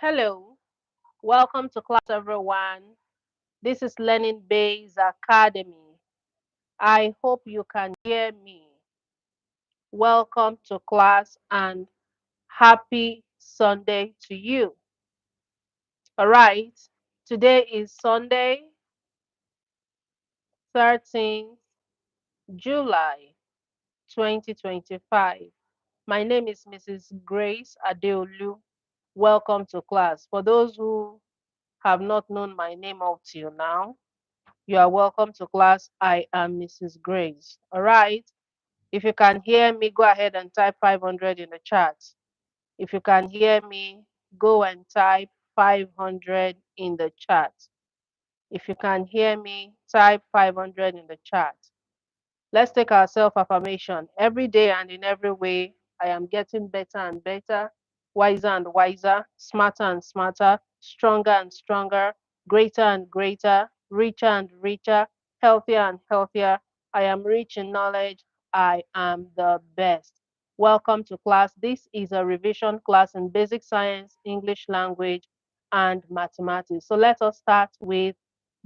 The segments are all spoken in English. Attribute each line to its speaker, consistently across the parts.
Speaker 1: Hello, welcome to class, everyone. This is Learning Base Academy. I hope you can hear me. Welcome to class and happy Sunday to you. All right, today is Sunday, 13th July 2025. My name is Mrs. Grace Adeolu. Welcome to class. For those who have not known my name up till now, you are welcome to class. I am Mrs. Grace. All right. If you can hear me, go ahead and type 500 in the chat. If you can hear me, go and type 500 in the chat. If you can hear me, type 500 in the chat. Let's take our self affirmation. Every day and in every way, I am getting better and better, wiser and wiser, smarter and smarter, stronger and stronger, greater and greater, richer and richer, healthier and healthier. I am rich in knowledge. I am the best. Welcome to class. This is a revision class in basic science, English language, and mathematics. So let us start with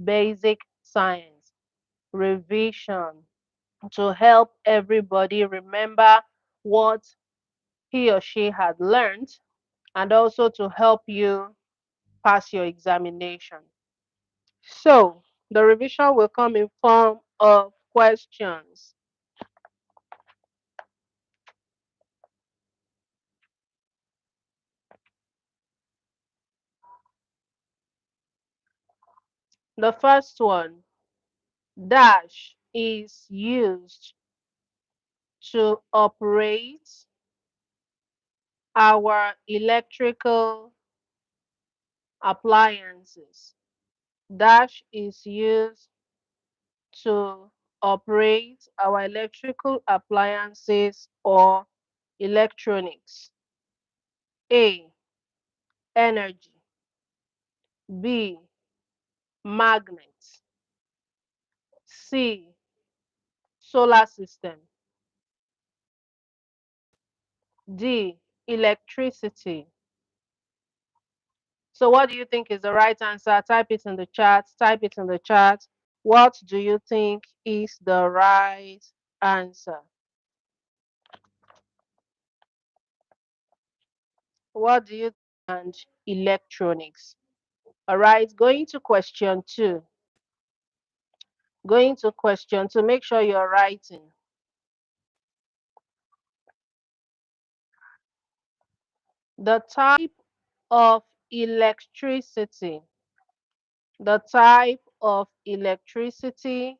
Speaker 1: basic science revision to help everybody remember what he or she had learned and also to help you pass your examination. So, the revision will come in form of questions. The first one, dash is used to operate our electrical appliances. Dash is used to operate our electrical appliances or electronics. A. Energy. B. Magnet. C. Solar system. D. Electricity. So what do you think is the right answer? Type it in the chat. Type it in the chat. What do you think is the right answer? What do you think? And electronics. All right, going to question two. Going to question to make sure you're writing. The type of electricity, the type of electricity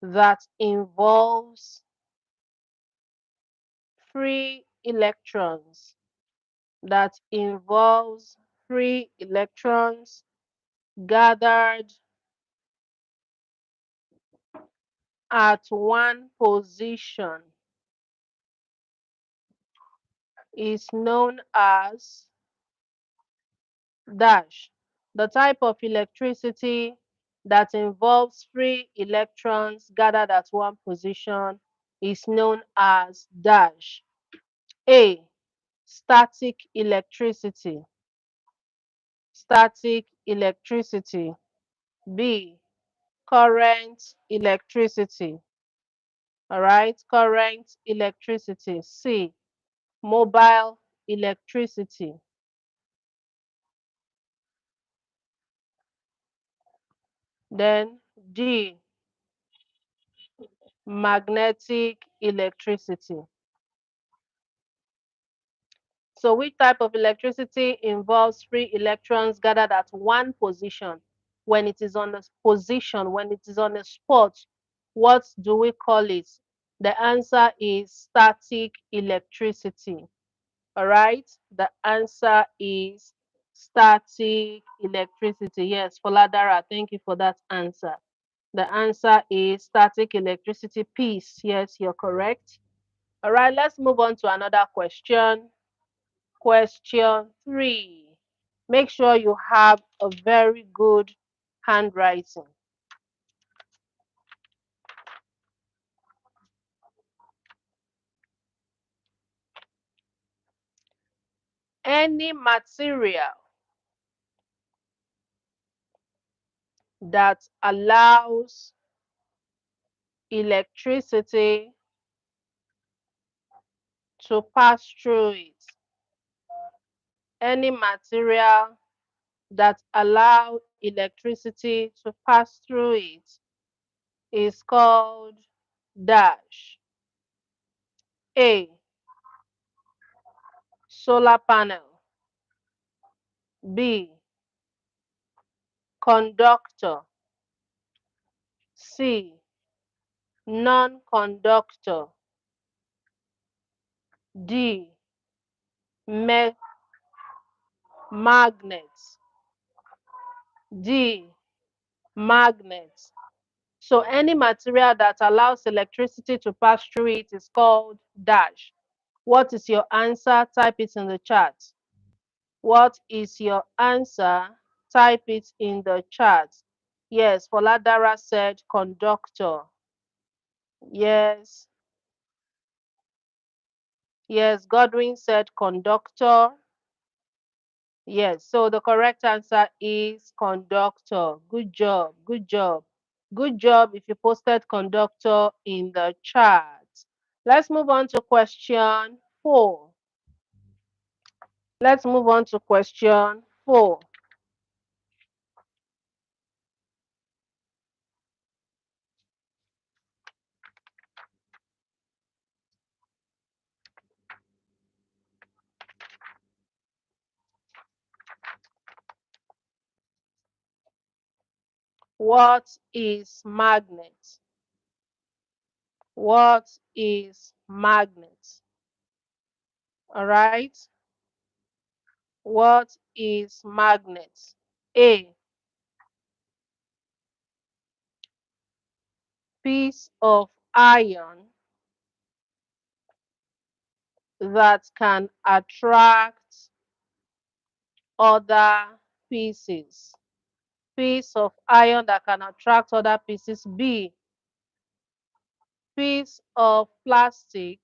Speaker 1: that involves free electrons, that involves free electrons gathered at one position is known as dash. The type of electricity that involves free electrons gathered at one position is known as dash. A. Static electricity. Static electricity. B. Current electricity. All right, current electricity. C. Mobile electricity. Then D. Magnetic electricity. So which type of electricity involves free electrons gathered at one position? When it is on a position, when it is on a spot, what do we call it? The answer is static electricity. All right, the answer is static electricity. Yes, Foladara, thank you for that answer. The answer is static electricity piece. Yes, you're correct. All right, let's move on to another question. Question three. Make sure you have a very good handwriting. Any material. that allows electricity to pass through it. Any material that allow electricity to pass through it is called dash. A. Solar panel. B. Conductor. C. Non-conductor. D. Magnet. D. Magnet. So any material that allows electricity to pass through it is called dash. What is your answer? Type it in the chat. What is your answer? Type it in the chat. Yes, Foladara said conductor. Yes. Yes, Godwin said conductor. Yes, so the correct answer is conductor. Good job. Good job. Good job if you posted conductor in the chat. Let's move on to question 4. Let's move on to question 4. What is magnet? What is magnet? All right. What is magnet? A. Piece of iron that can attract other pieces. Piece of iron that can attract other pieces. B. Piece of plastics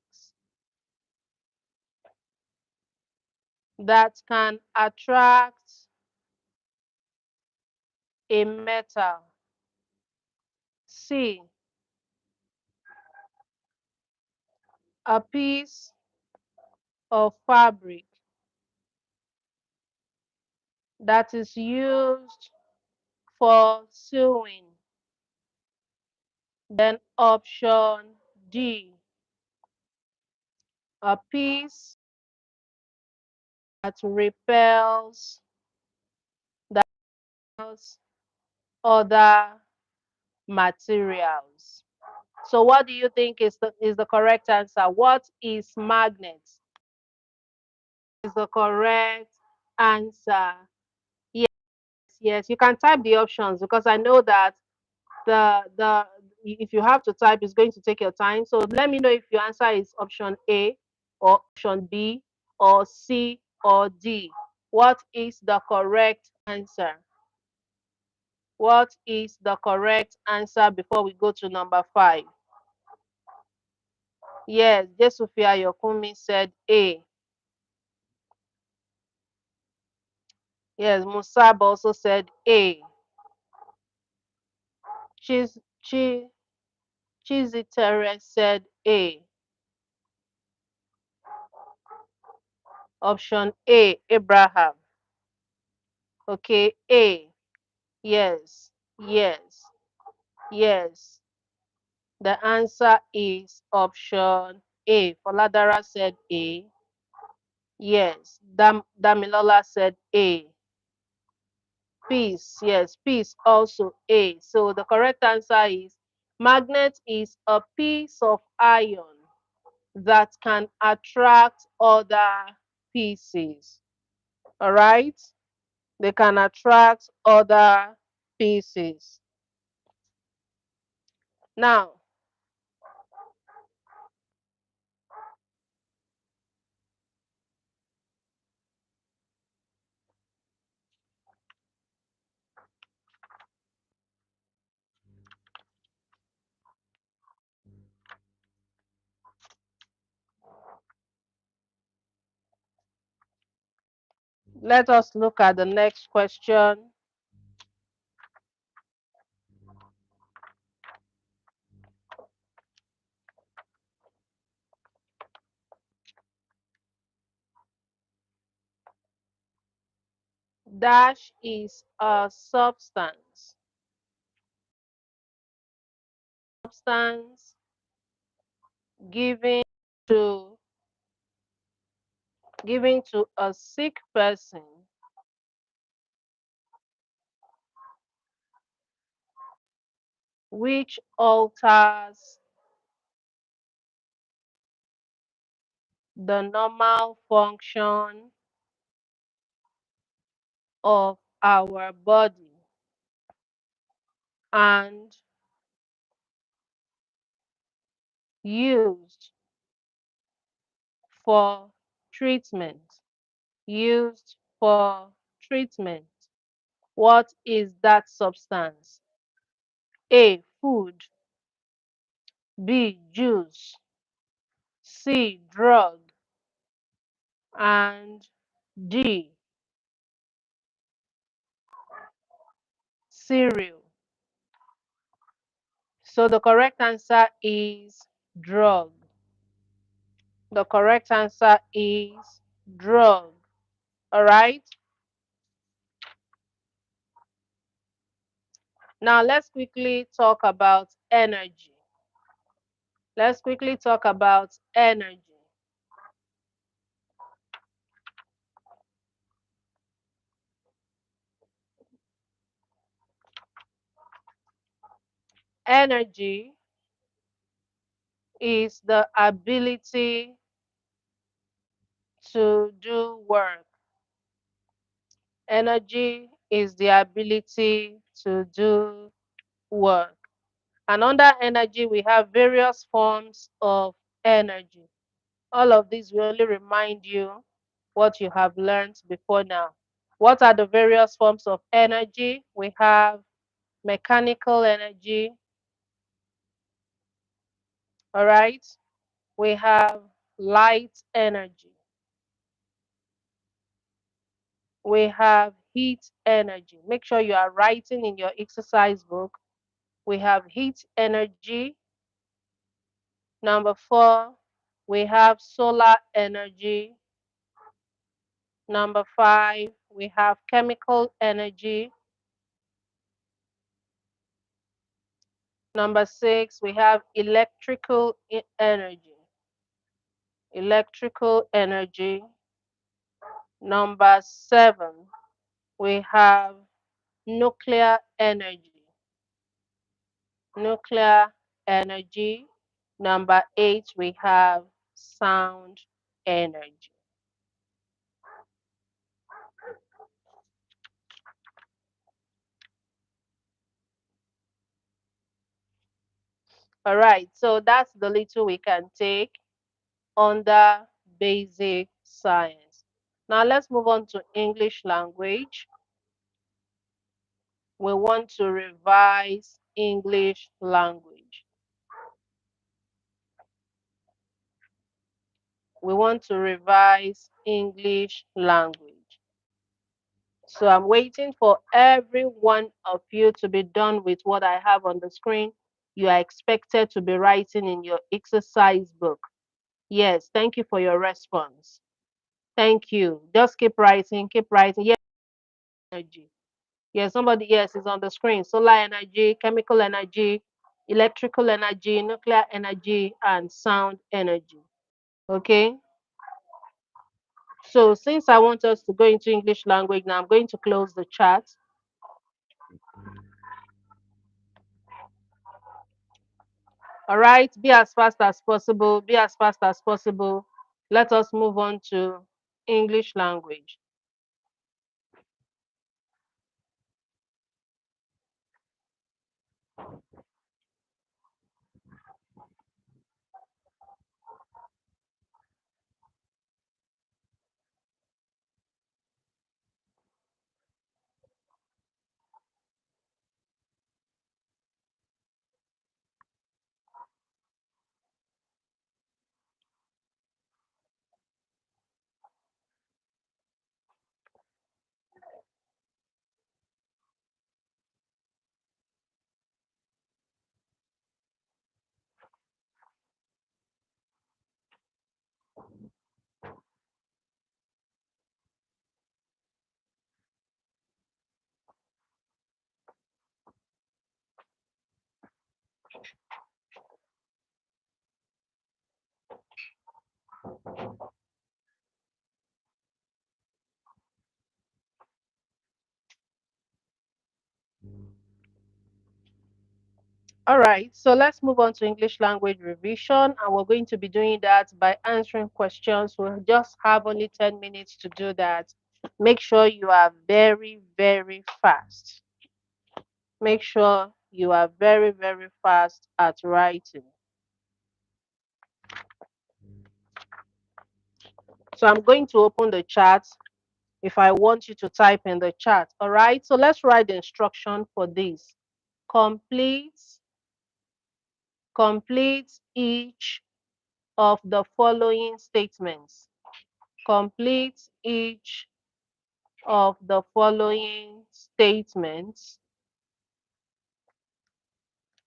Speaker 1: that can attract a metal. C. A piece of fabric that is used for sewing. Then option D. A piece that repels that other materials. So what do you think is the correct answer? What is magnet? Is the correct answer? Yes, yes. You can type the options because I know that the if you have to type, it's going to take your time. So let me know if your answer is option A or option B or C or D. What is the correct answer? What is the correct answer before we go to number 5? Yes, Jesufia Yokumi said A. Yes, Musab also said A. Chiz, Chi, Chizitere said A. Option A, Abraham. Okay, A. Yes, yes, yes. The answer is option A. Foladara said A. Yes. Damilola said A. Peace, yes, peace also A. So the correct answer is magnet is a piece of iron that can attract other pieces. All right? They can attract other pieces. Now, let us look at the next question. Dash is a substance. Substance given to given to a sick person which alters the normal function of our body and used for treatment. Used for treatment. What is that substance? A. Food. B. Juice. C. Drug. And D. Cereal. So the correct answer is drug. The correct answer is drug. All right. Now let's quickly talk about energy. Let's quickly talk about energy. Energy is the ability to do work. Energy is the ability to do work. And under energy, we have various forms of energy. All of these will only remind you what you have learned before now. What are the various forms of energy? We have mechanical energy, all right? We have light energy. We have heat energy. Make sure you are writing in your exercise book. We have heat energy. Number 4, we have solar energy. Number 5, we have chemical energy. Number 6, we have electrical energy. Electrical energy. Number 7, we have nuclear energy. Nuclear energy. Number 8, we have sound energy. All right, so that's the little we can take under basic science. Now let's move on to English language. We want to revise English language. We want to revise English language. So I'm waiting for every one of you to be done with what I have on the screen. You are expected to be writing in your exercise book. Yes, thank you for your response. Thank you. Just keep writing, keep writing. Yes, energy. Yes, somebody, yes, is on the screen. Solar energy, chemical energy, electrical energy, nuclear energy, and sound energy. Okay? So since I want us to go into English language now, I'm going to close the chat. All right, be as fast as possible, be as fast as possible. Let us move on to English language. All right, so let's move on to English language revision, and we're going to be doing that by answering questions. We'll just have only 10 minutes to do that. Make sure you are very, very fast. Make sure you are very, very fast at writing. So I'm going to open the chat if I want you to type in the chat. All right, so let's write the instruction for this. Complete, complete each of the following statements. Complete each of the following statements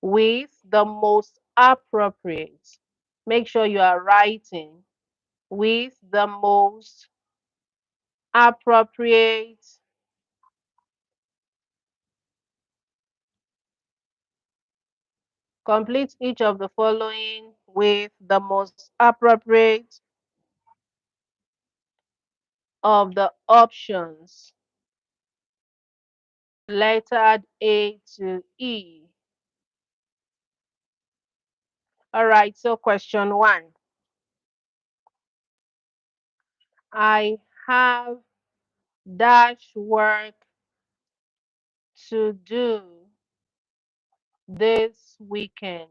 Speaker 1: with the most appropriate. Make sure you are writing with the most appropriate. Complete each of the following with the most appropriate of the options lettered A to E. All right, so question one. I have dash work to do this weekend.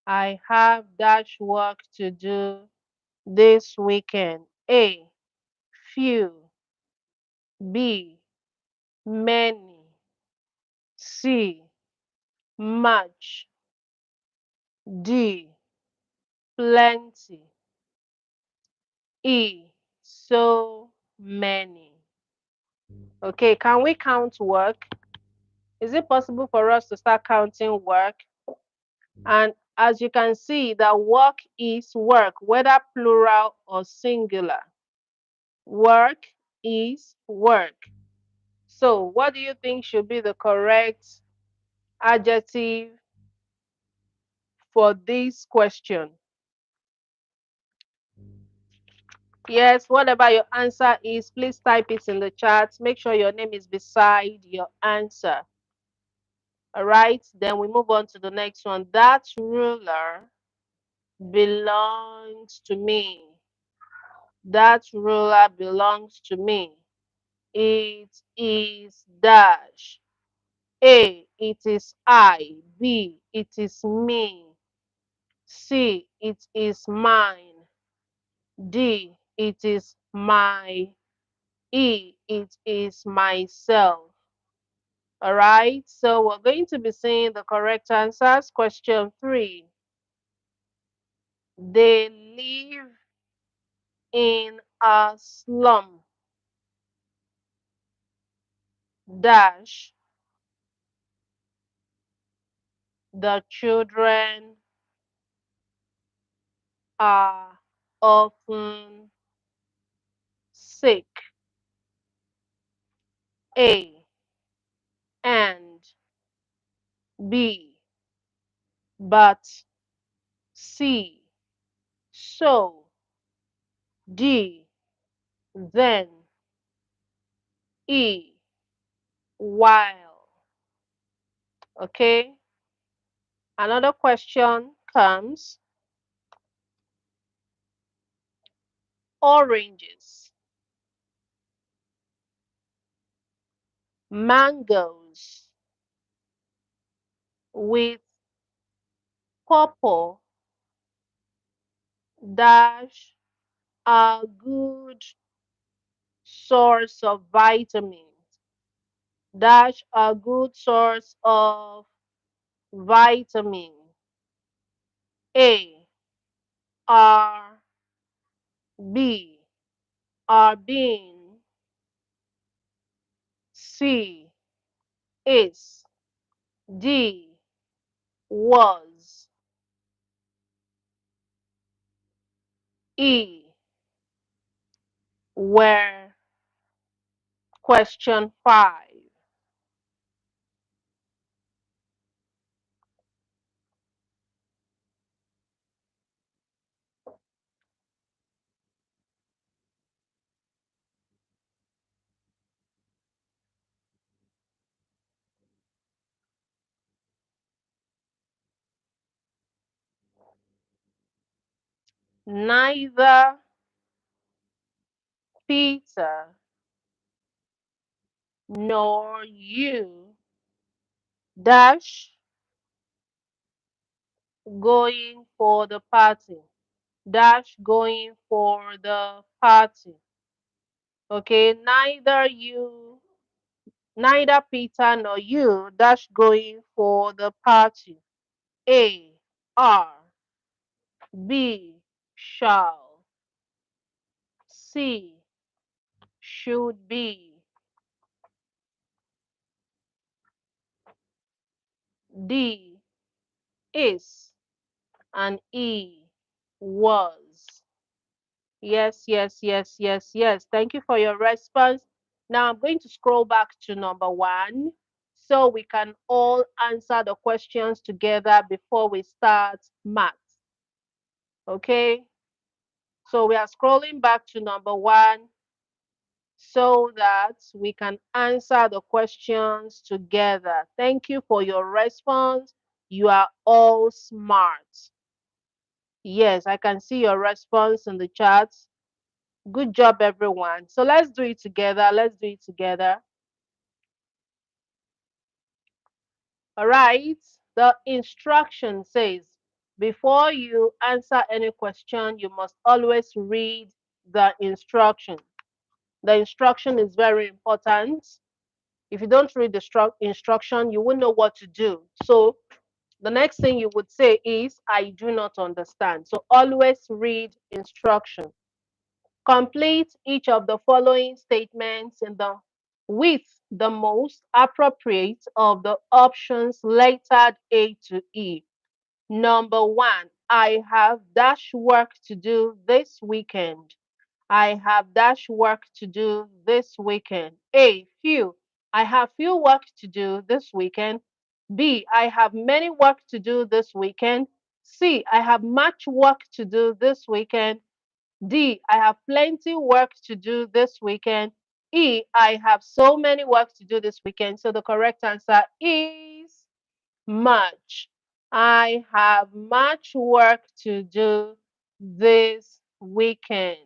Speaker 1: I have dash work to do this weekend. A, few. B, many. C, much. D, plenty. E, so many. Okay, can we count work? Is it possible for us to start counting work? And as you can see, that work is work, whether plural or singular. Work is work. So, what do you think should be the correct adjective for this question? Yes, whatever your answer is, please type it in the chat. Make sure your name is beside your answer. All right, then we move on to the next one. That ruler belongs to me. That ruler belongs to me. It is dash. A, it is I. B, it is me. C, it is mine. D, it is my. E, it is myself. All right, so we're going to be seeing the correct answers. Question three. They live in a slum. Dash. The children are often sick. A, and B, but C, so D, then E, while. Okay, another question comes. Oranges, mangoes with purple dash a good source of vitamins. Dash a good source of vitamin. A, R, B, are being. C, is. D, was. E, were. Question 5. Neither Peter nor you dash going for the party. Dash going for the party. Okay, neither Peter nor you dash going for the party. A, are, B, shall, C, should be, D, is, and E, was. Yes, yes, yes, yes, yes. Thank you for your response. Now I'm going to scroll back to number one so we can all answer the questions together before we start maths. Okay, so we are scrolling back to number one so that we can answer the questions together. Thank you for your response. You are all smart. Yes, I can see your response in the chat. Good job, everyone. So let's do it together. Let's do it together. All right. The instruction says, before you answer any question, you must always read the instruction. The instruction is very important. If you don't read the instruction, you won't know what to do. So the next thing you would say is, I do not understand. So always read instruction. Complete each of the following statements with the most appropriate of the options lettered A to E. Number one, I have dash work to do this weekend. I have dash work to do this weekend. A, few. I have few work to do this weekend. B, I have many work to do this weekend. C, I have much work to do this weekend. D, I have plenty work to do this weekend. E, I have so many work to do this weekend. So the correct answer is much. I have much work to do this weekend.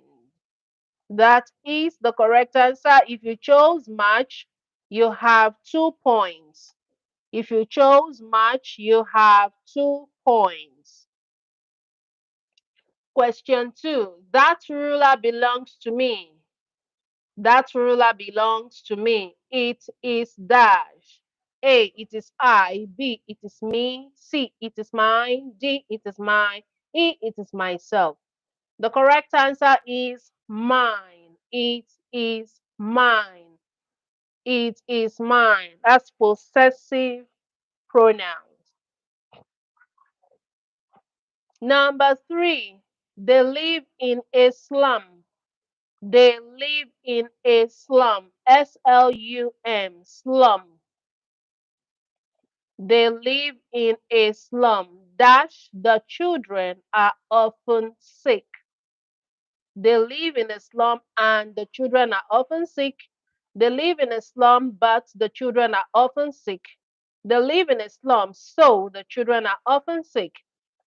Speaker 1: That is the correct answer. If you chose much, you have 2 points. If you chose much, you have 2 points. Question two, that ruler belongs to me. That ruler belongs to me. It is dash. A, it is I. B, it is me. C, it is mine. D, it is mine. E, it is myself. The correct answer is mine. It is mine. It is mine. That's possessive pronouns. Number three, they live in a slum. They live in a slum. Slum. Slum. They live in a slum. Dash, the children are often sick. They live in a slum and the children are often sick. They live in a slum, but the children are often sick. They live in a slum, so the children are often sick.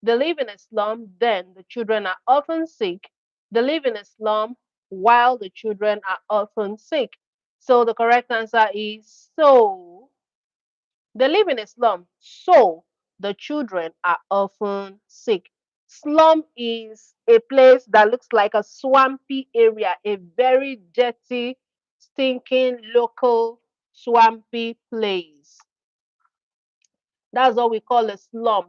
Speaker 1: They live in a slum, then the children are often sick. They live in a slum while the children are often sick. So the correct answer is so. They live in a slum, so the children are often sick. Slum is a place that looks like a swampy area, a very dirty, stinking, local, swampy place. That's what we call a slum.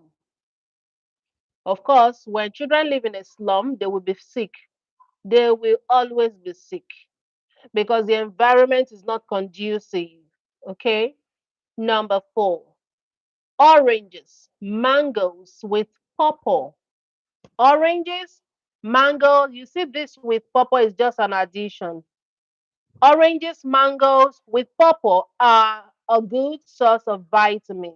Speaker 1: Of course, when children live in a slum, they will be sick. They will always be sick because the environment is not conducive. Okay. Number four, oranges, mangoes with pawpaw. Oranges, mangoes, you see this with pawpaw is just an addition. Oranges, mangoes with pawpaw are a good source of vitamin.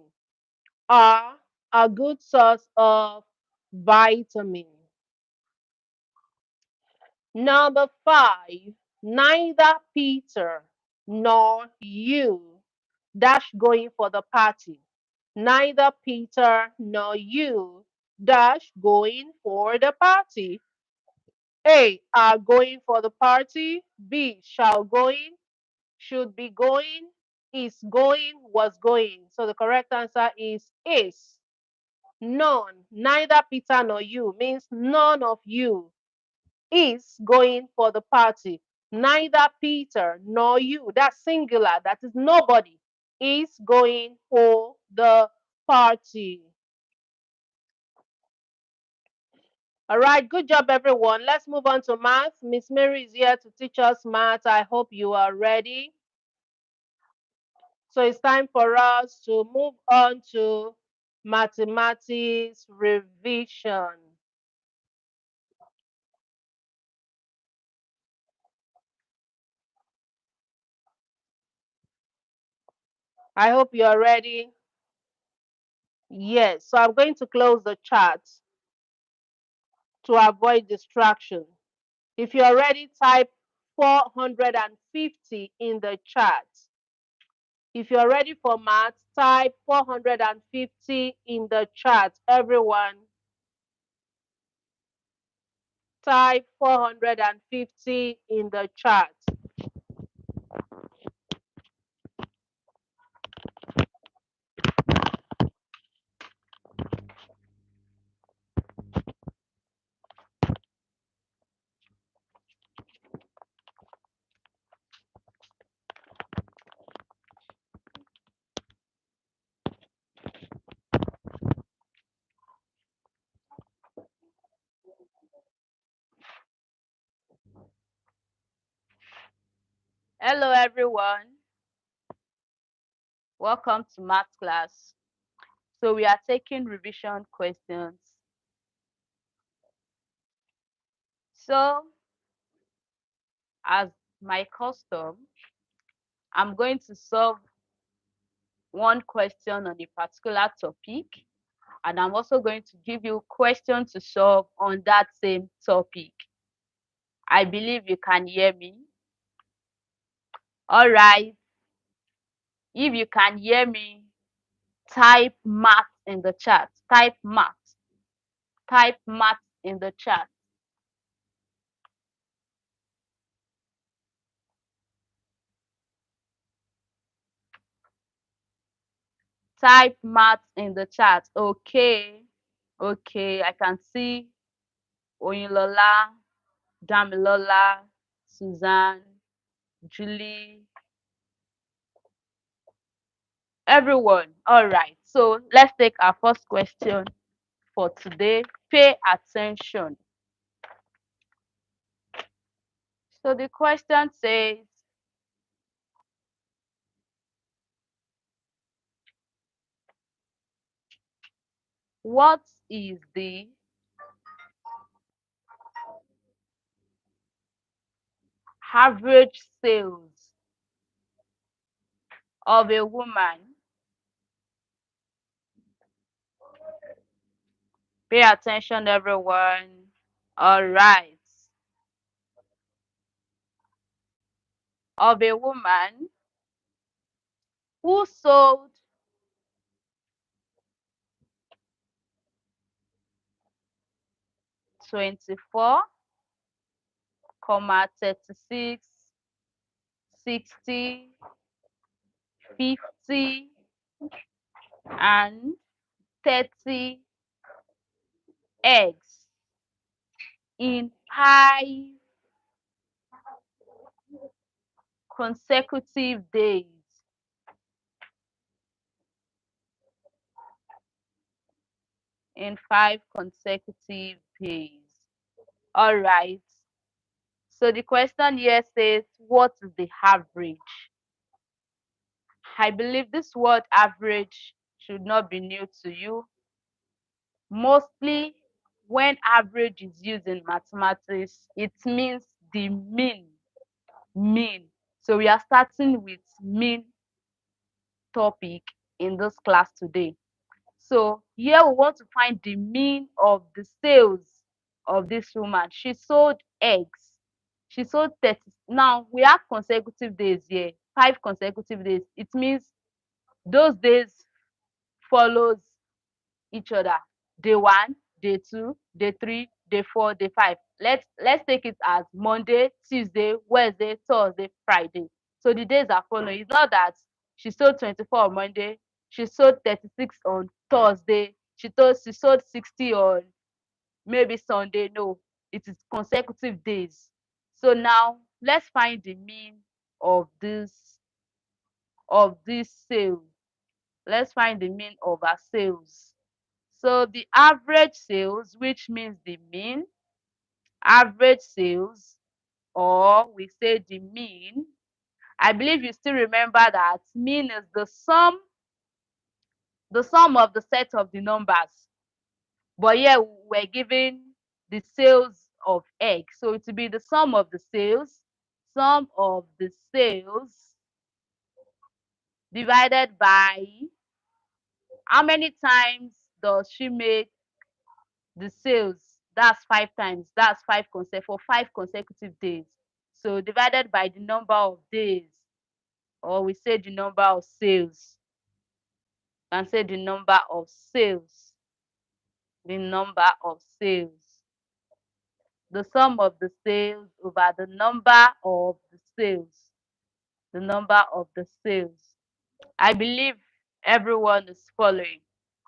Speaker 1: Are a good source of vitamin. Number five, neither Peter nor you dash going for the party. Neither Peter nor you dash going for the party. A, are going for the party. B, shall going, should be going, is going, was going. So the correct answer is. None, neither Peter nor you means none of you is going for the party. Neither Peter nor you, that's singular, that is nobody, is going for the party. All right, good job, everyone. Let's move on to math. Miss Mary is here to teach us math. I hope you are ready. So it's time for us to move on to mathematics revision. I hope you are ready. Yes, so I'm going to close the chat to avoid distraction. If you're ready, type 450 in the chat. If you're ready for math, type 450 in the chat. Everyone, type 450 in the chat. Hello, everyone. Welcome to math class. So we are taking revision questions. So, as my custom, I'm going to solve one question on a particular topic, and I'm also going to give you questions to solve on that same topic. I believe you can hear me. All right. If you can hear me, type math in the chat. Type math. Type math in the chat. Type math in the chat. Okay. Okay. I can see Oyinlola, Damilola, Suzanne, Julie, everyone. All right. So let's take our first question for today. Pay attention. So the question says, what is the average sales of a woman? Pay attention, everyone. All right. Of a woman who sold 24, 36, 60, 50, and 30 eggs in 5 consecutive days. In 5 consecutive days. All right. So the question here says, what is the average? I believe this word average should not be new to you. Mostly when average is used in mathematics, it means the mean. Mean. So we are starting with mean topic in this class today. So here we want to find the mean of the sales of this woman. She sold eggs. She sold 30. Now we have consecutive days here, 5 consecutive days. It means those days follows each other. Day 1, day 2, day 3,
Speaker 2: day 4, day 5. Let's take it as Monday, Tuesday, Wednesday, Thursday, Friday. So the days are following. It's not that she sold 24 on Monday, she sold 36 on Thursday, she sold 60 on maybe Sunday. No, it is consecutive days. So now let's find the mean of this sale. Let's find the mean of our sales. So the average sales, which means the mean, average sales, or we say the mean. I believe you still remember that mean is the sum of the set of the numbers. But here we're given the sales of egg. So it will be the sum of the sales divided by how many times does she make the sales. That's 5 times. That's for 5 consecutive days. So divided by the number of days, or we say the number of sales. Can say the number of sales. The number of sales. The sum of the sales over the number of the sales. The number of the sales. I believe everyone is following.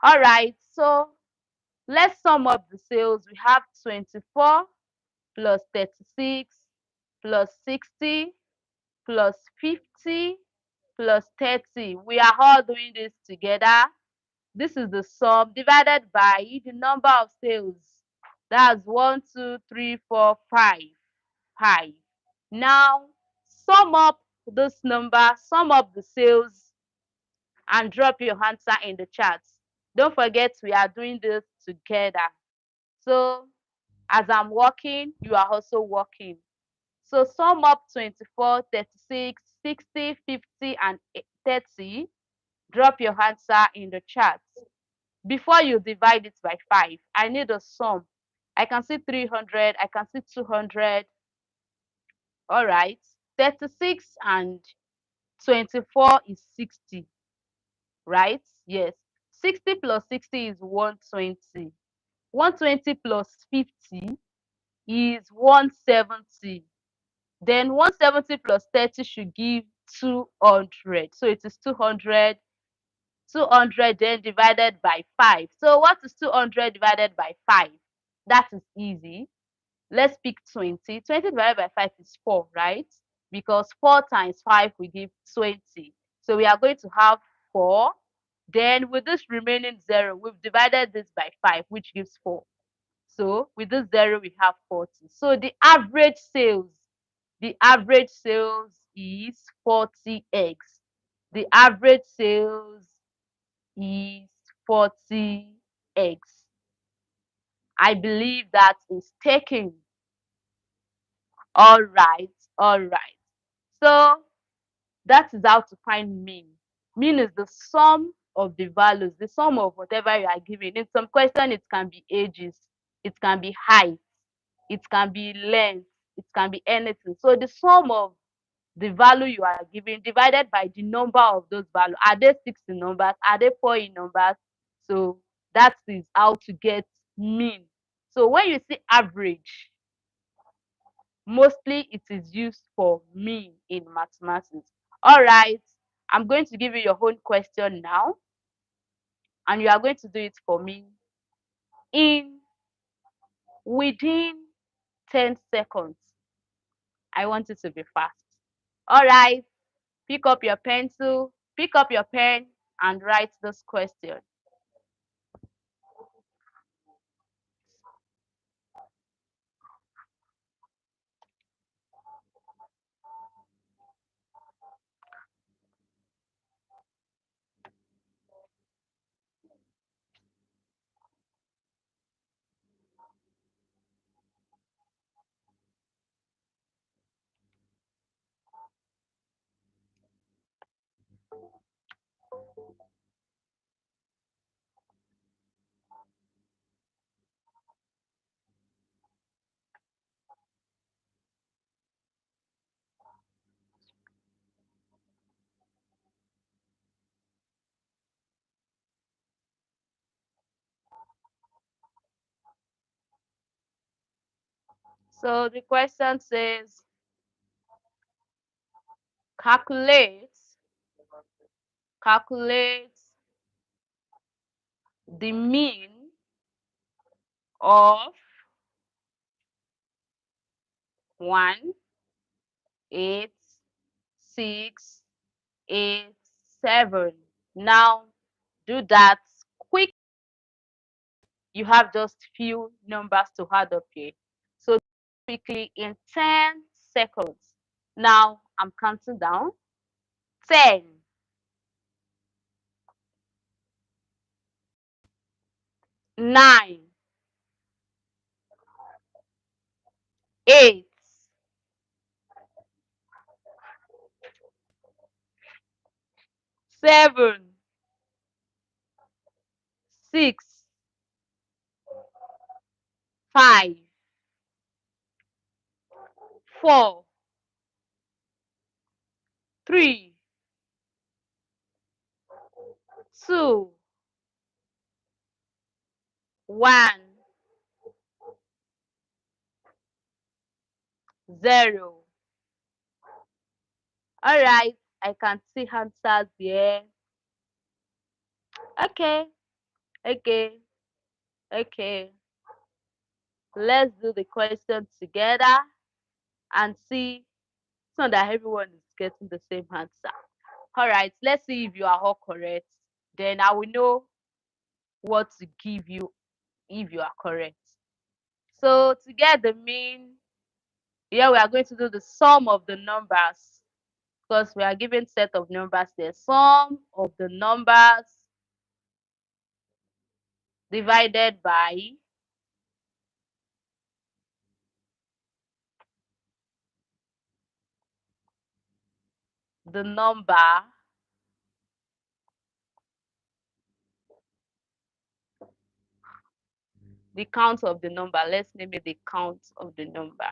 Speaker 2: All right, so let's sum up the sales. We have 24 plus 36 plus 60 plus 50 plus 30. We are all doing this together. This is the sum divided by the number of sales. That's 1, 2, 3, 4, 5. 5. Now, sum up this number, sum up the sales, and drop your answer in the chat. Don't forget we are doing this together. So, as I'm working, you are also working. So sum up 24, 36, 60, 50, and 30. Drop your answer in the chat. Before you divide it by 5, I need a sum. I can see 300, I can see 200. All right. 36 and 24 is 60, right? Yes. 60 plus 60 is 120. 120 plus 50 is 170. Then 170 plus 30 should give 200. So it is 200. 200 then divided by 5. So what is 200 divided by 5? That is easy. Let's pick 20. 20 divided by 5 is 4, right? Because 4 times 5 will give 20. So we are going to have 4. Then with this remaining 0, we've divided this by 5, which gives 4. So with this 0, we have 40. So the average sales is 40 eggs. The average sales is 40 eggs. I believe that is taken. All right, all right. So that is how to find mean. Mean is the sum of the values, the sum of whatever you are given. In some question, it can be ages, it can be height, it can be length, it can be anything. So the sum of the value you are given divided by the number of those values. Are they 6 in numbers? Are they 4 in numbers? So that is how to get mean. So when you see average, mostly it is used for mean in mathematics. All right, I'm going to give you your own question now, and you are going to do it for me in within 10 seconds. I want it to be fast. All right, pick up your pencil, pick up your pen, and write this question. So the question says, calculate calculate the mean of 1, 8, 6, 8, 7. Now do that quick. You have just few numbers to add up here. So quickly in 10 seconds. Now I'm counting down. 10, 9, 8, 7, 6, 5, 4, 3, 2, 1, 0. All right, I can see answers here. Okay, okay, okay. Let's do the question together and see so that everyone is getting the same answer. All right, let's see if you are all correct. Then I will know what to give you if you are correct. So to get the mean, here we are going to do the sum of the numbers because we are given set of numbers there. Sum of the numbers divided by the number the count of the number. Let's name it the count of the number.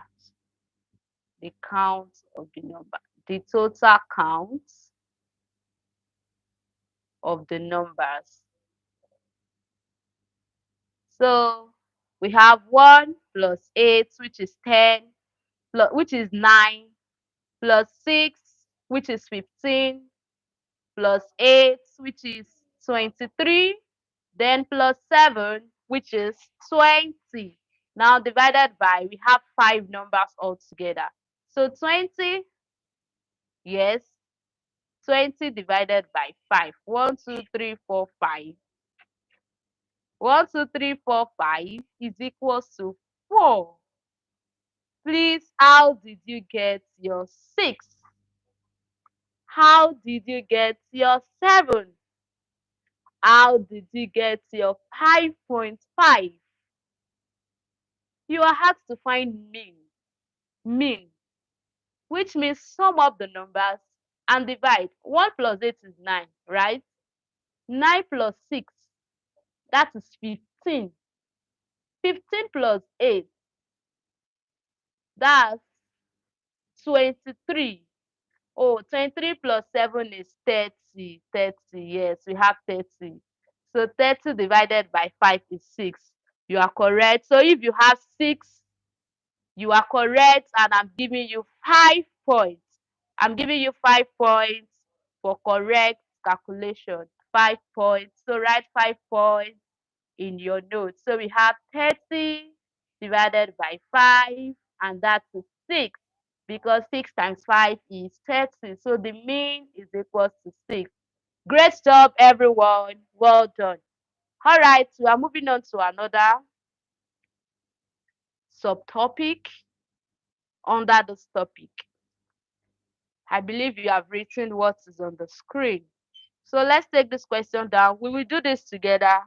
Speaker 2: The count of the number. The total count of the numbers. So we have 1 plus 8, which is 10, plus, which is 9, plus 6, which is 15, plus 8, which is 23, then plus 7, which is 20. Now divided by, we have 5 numbers altogether. So 20, yes, 20 divided by 5. 1, 2, 3, 4, 5. 1, 2, 3, 4, 5 is equals to 4. Please, how did you get your 6? How did you get your 7? How did you get your 5.5? You are asked to find mean, which means sum up the numbers and divide. 1 plus 8 is 9, right? 9 plus 6, that is 15. 15 plus 8, that's 23. Oh, 23 plus 7 is 30. 30, yes, we have 30. So 30 divided by 5 is 6. You are correct. So if you have 6, you are correct, and I'm giving you 5 points. I'm giving you 5 points for correct calculation. 5 points. So write 5 points in your notes. So we have 30 divided by 5, and that's 6, because 6 times 5 is 30. So the mean is equal to 6. Great job, everyone. Well done. All right, we are moving on to another subtopic under this topic. I believe you have written what is on the screen. So let's take this question down. We will do this together.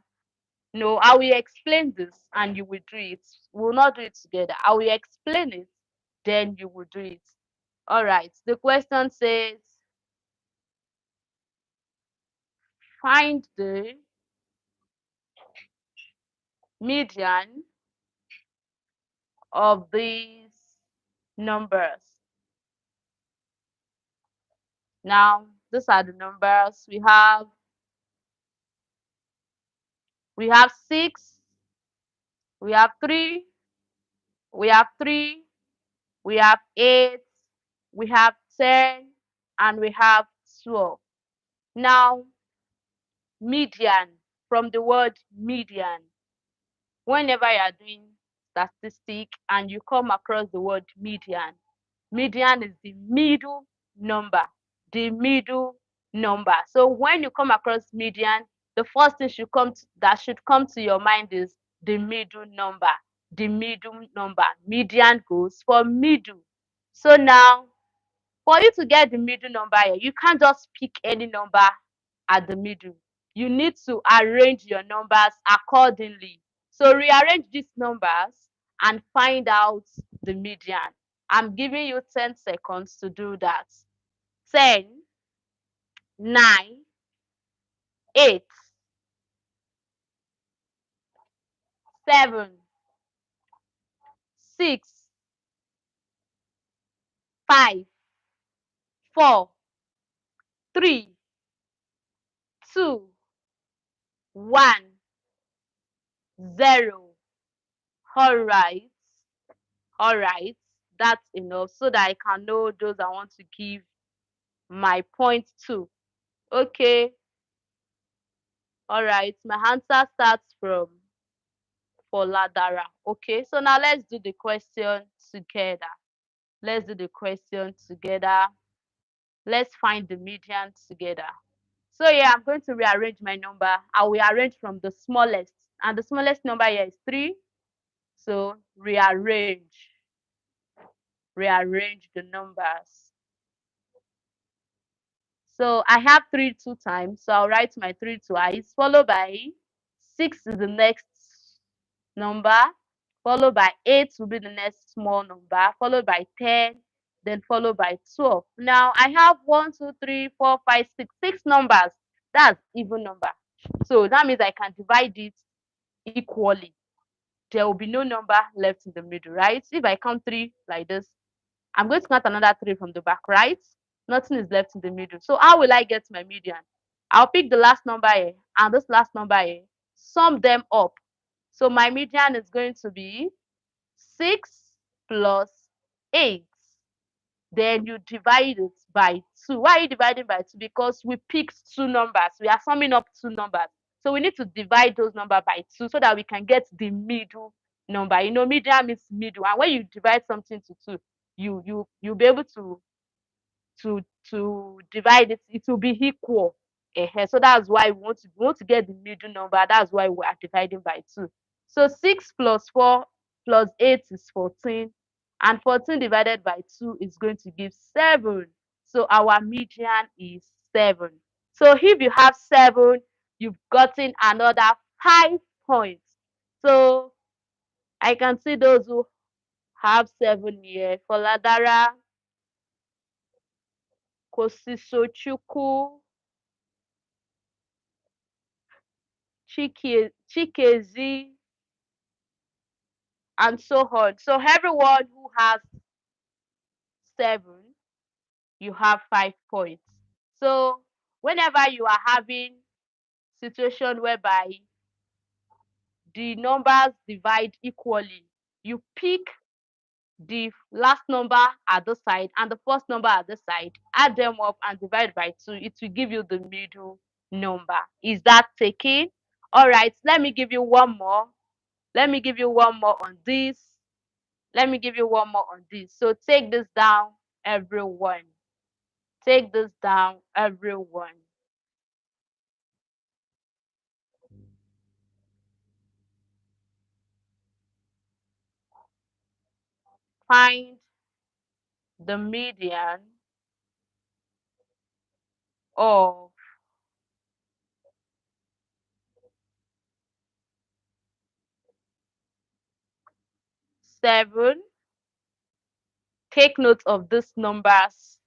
Speaker 2: No, I will explain this and you will do it. We will not do it together. I will explain it, then you will do it. All right. The question says, find the median of these numbers. Now, these are the numbers. We have 6, we have 3, We have 3, we have 8, we have 10, and we have 12. Now, median, from the word median. Whenever you are doing statistic and you come across the word median, median is the middle number, the middle number. So when you come across median, the first thing that should come to your mind is the middle number, the middle number. Median goes for middle. So now, for you to get the middle number here, you can't just pick any number at the middle. You need to arrange your numbers accordingly. So rearrange these numbers and find out the median. I'm giving you 10 seconds to do that. 10, 9, 8, 7, 6, 5, 4, 3, 2, 1, 0. All right. All right. That's enough so that I can know those I want to give my point to. Okay. All right. My answer starts from Foladara. Okay. So now let's do the question together. Let's do the question together. Let's find the median together. So yeah, I'm going to rearrange my number. I will arrange from the smallest. And the smallest number here is 3. So rearrange. Rearrange the numbers. So I have 3 two times. So I'll write my 3 twice, followed by 6 is the next number, followed by 8 will be the next small number, followed by 10, then followed by 12. Now I have 1, 2, 3, 4, 5, 6, 6 numbers. That's even number. So that means I can divide it equally. There will be no number left in the middle, right? If I count 3 like this, I'm going to count another 3 from the back, right? Nothing is left in the middle. So how will I get my median? I'll pick the last number here and this last number here, sum them up. So my median is going to be 6 plus 8. Then you divide it by 2. Why are you dividing by 2? Because we picked 2 numbers. We are summing up 2 numbers. So we need to divide those numbers by 2 so that we can get the middle number. You know, median means middle. And when you divide something to 2, you'll be able to to divide it, it will be equal. So that's why we want to get the middle number. That's why we are dividing by 2. So 6 plus 4 plus 8 is 14, and 14 divided by 2 is going to give 7. So our median is 7. So if you have 7, you've gotten another 5 points. So I can see those who have 7 here. Foladara, Kosisochukwu, Chikezi, and so on. So everyone who has 7, you have 5 points. So whenever you are having situation whereby the numbers divide equally, you pick the last number at the side and the first number at the side, add them up and divide by 2. It will give you the middle number. Is that taken? All right, let me give you one more. Let me give you one more on this. Let me give you one more on this. So take this down, everyone. Take this down, everyone. Find the median of 7. Take note of these numbers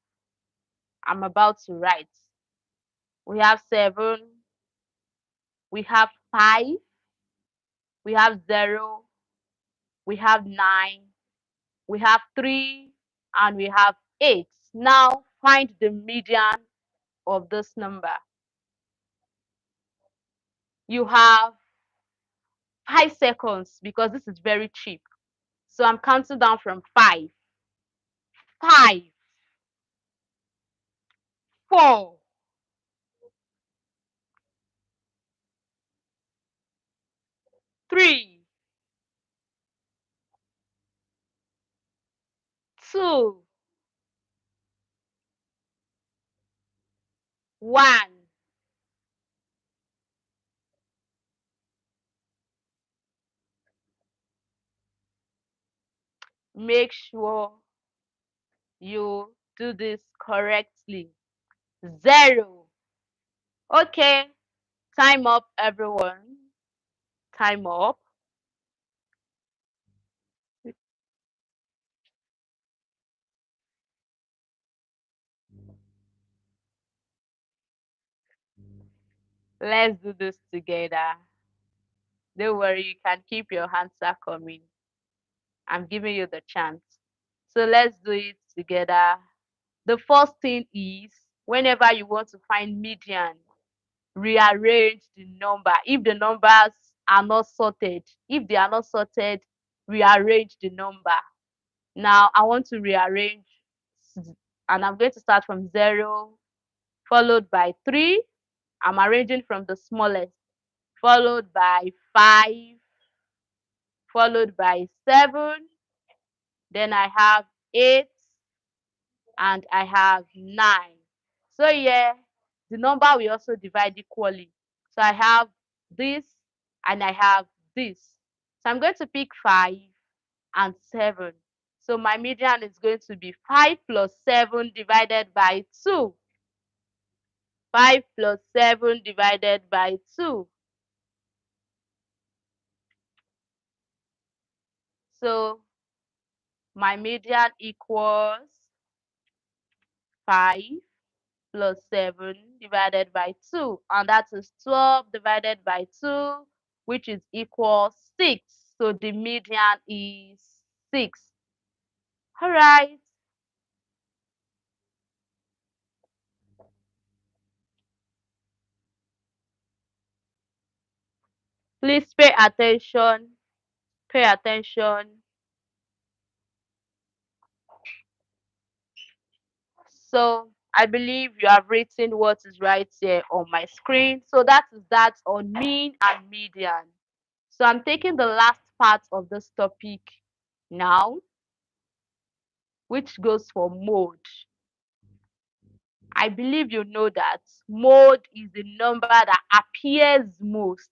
Speaker 2: I'm about to write. We have 7, we have 5, we have 0, we have 9, we have 3, and we have 8. Now find the median of this number. You have 5 seconds because this is very cheap. So I'm counting down from 5. 5, 4, 3, 2, 1. Make sure you do this correctly. 0. Okay, time up, everyone. Time up. Let's do this together. Don't worry, you can keep your answer coming. I'm giving you the chance. So let's do it together. The first thing is, whenever you want to find median, rearrange the number. If the numbers are not sorted, if they are not sorted, rearrange the number. Now I want to rearrange, and I'm going to start from 0, followed by 3. I'm arranging from the smallest, followed by 5, followed by 7, then I have 8, and I have 9. So yeah, the number will also divide equally. So I have this and I have this. So I'm going to pick 5 and 7. So my median is going to be 5 plus 7 divided by 2. 5 plus 7 divided by 2. So my median equals 5 plus 7 divided by 2, and that is 12 divided by 2, which is equal 6. So the median is 6. All right. Please pay attention. Pay attention. So I believe you have written what is right here on my screen. So that is that on mean and median. So I'm taking the last part of this topic now, which goes for mode. I believe you know that mode is the number that appears most.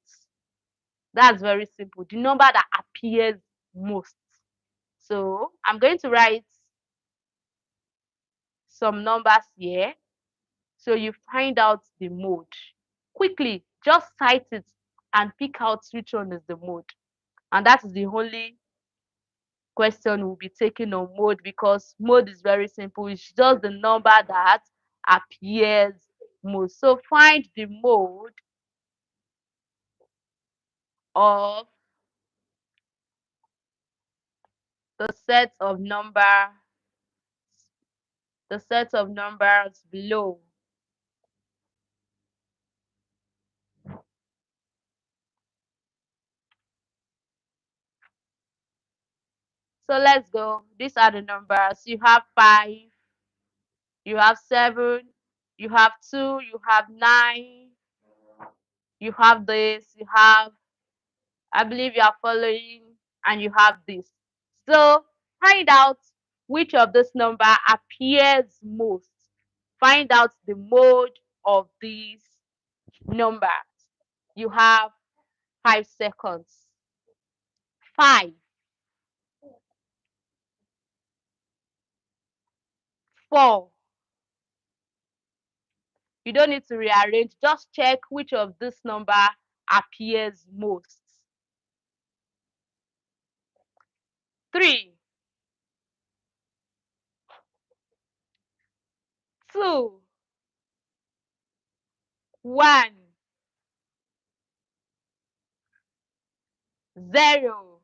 Speaker 2: That's very simple. The number that appears most. So I'm going to write some numbers here. So you find out the mode. Quickly, just cite it and pick out which one is the mode. And that is the only question we'll be taking on mode, because mode is very simple. It's just the number that appears most. So find the mode of the set of numbers below. So let's go. These are the numbers. You have 5, you have 7, you have 2, you have 9, you have this, you have, I believe you are following, and you have this. So find out which of this number appears most. Find out the mode of these numbers. You have 5 seconds. 5, 4. You don't need to rearrange. Just check which of this number appears most. 3, 2, 1, 0.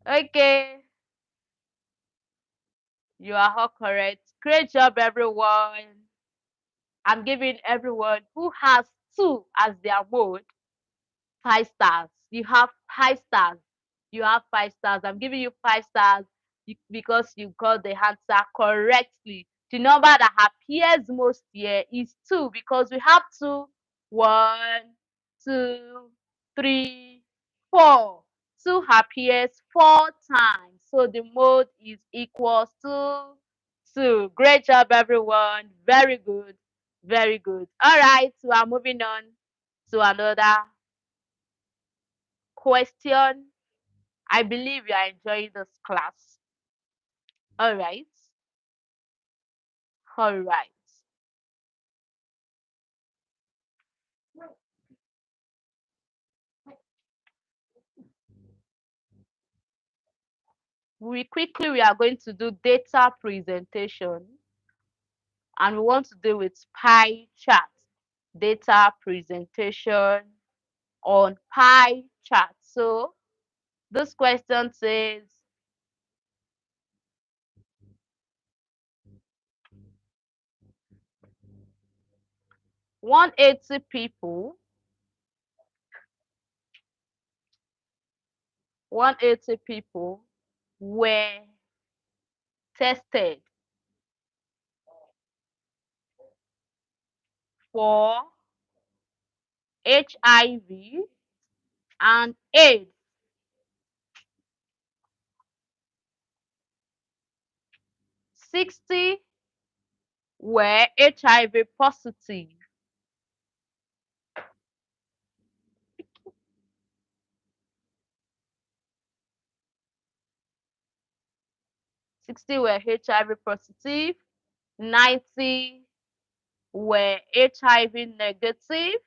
Speaker 2: Okay, you are all correct. Great job, everyone. I'm giving everyone who has 2 as their mode 5 stars. You have 5 stars. you have 5 stars. I'm giving you 5 stars because you got the answer correctly. The number that appears most here is 2 because we have 2, 1, 2, 3, 4. 2 appears 4 times. So the mode is equals to 2. Great job, everyone. Very good. Very good. All right, so I'm moving on to another question. I believe you are enjoying this class. All right. All right. We are going to do data presentation, and we want to do with pie chart. Data presentation on pie chart. So this question says 180 people 180 people were tested for HIV and AIDS. 60 were HIV positive. 60 were HIV positive. 90 were HIV negative.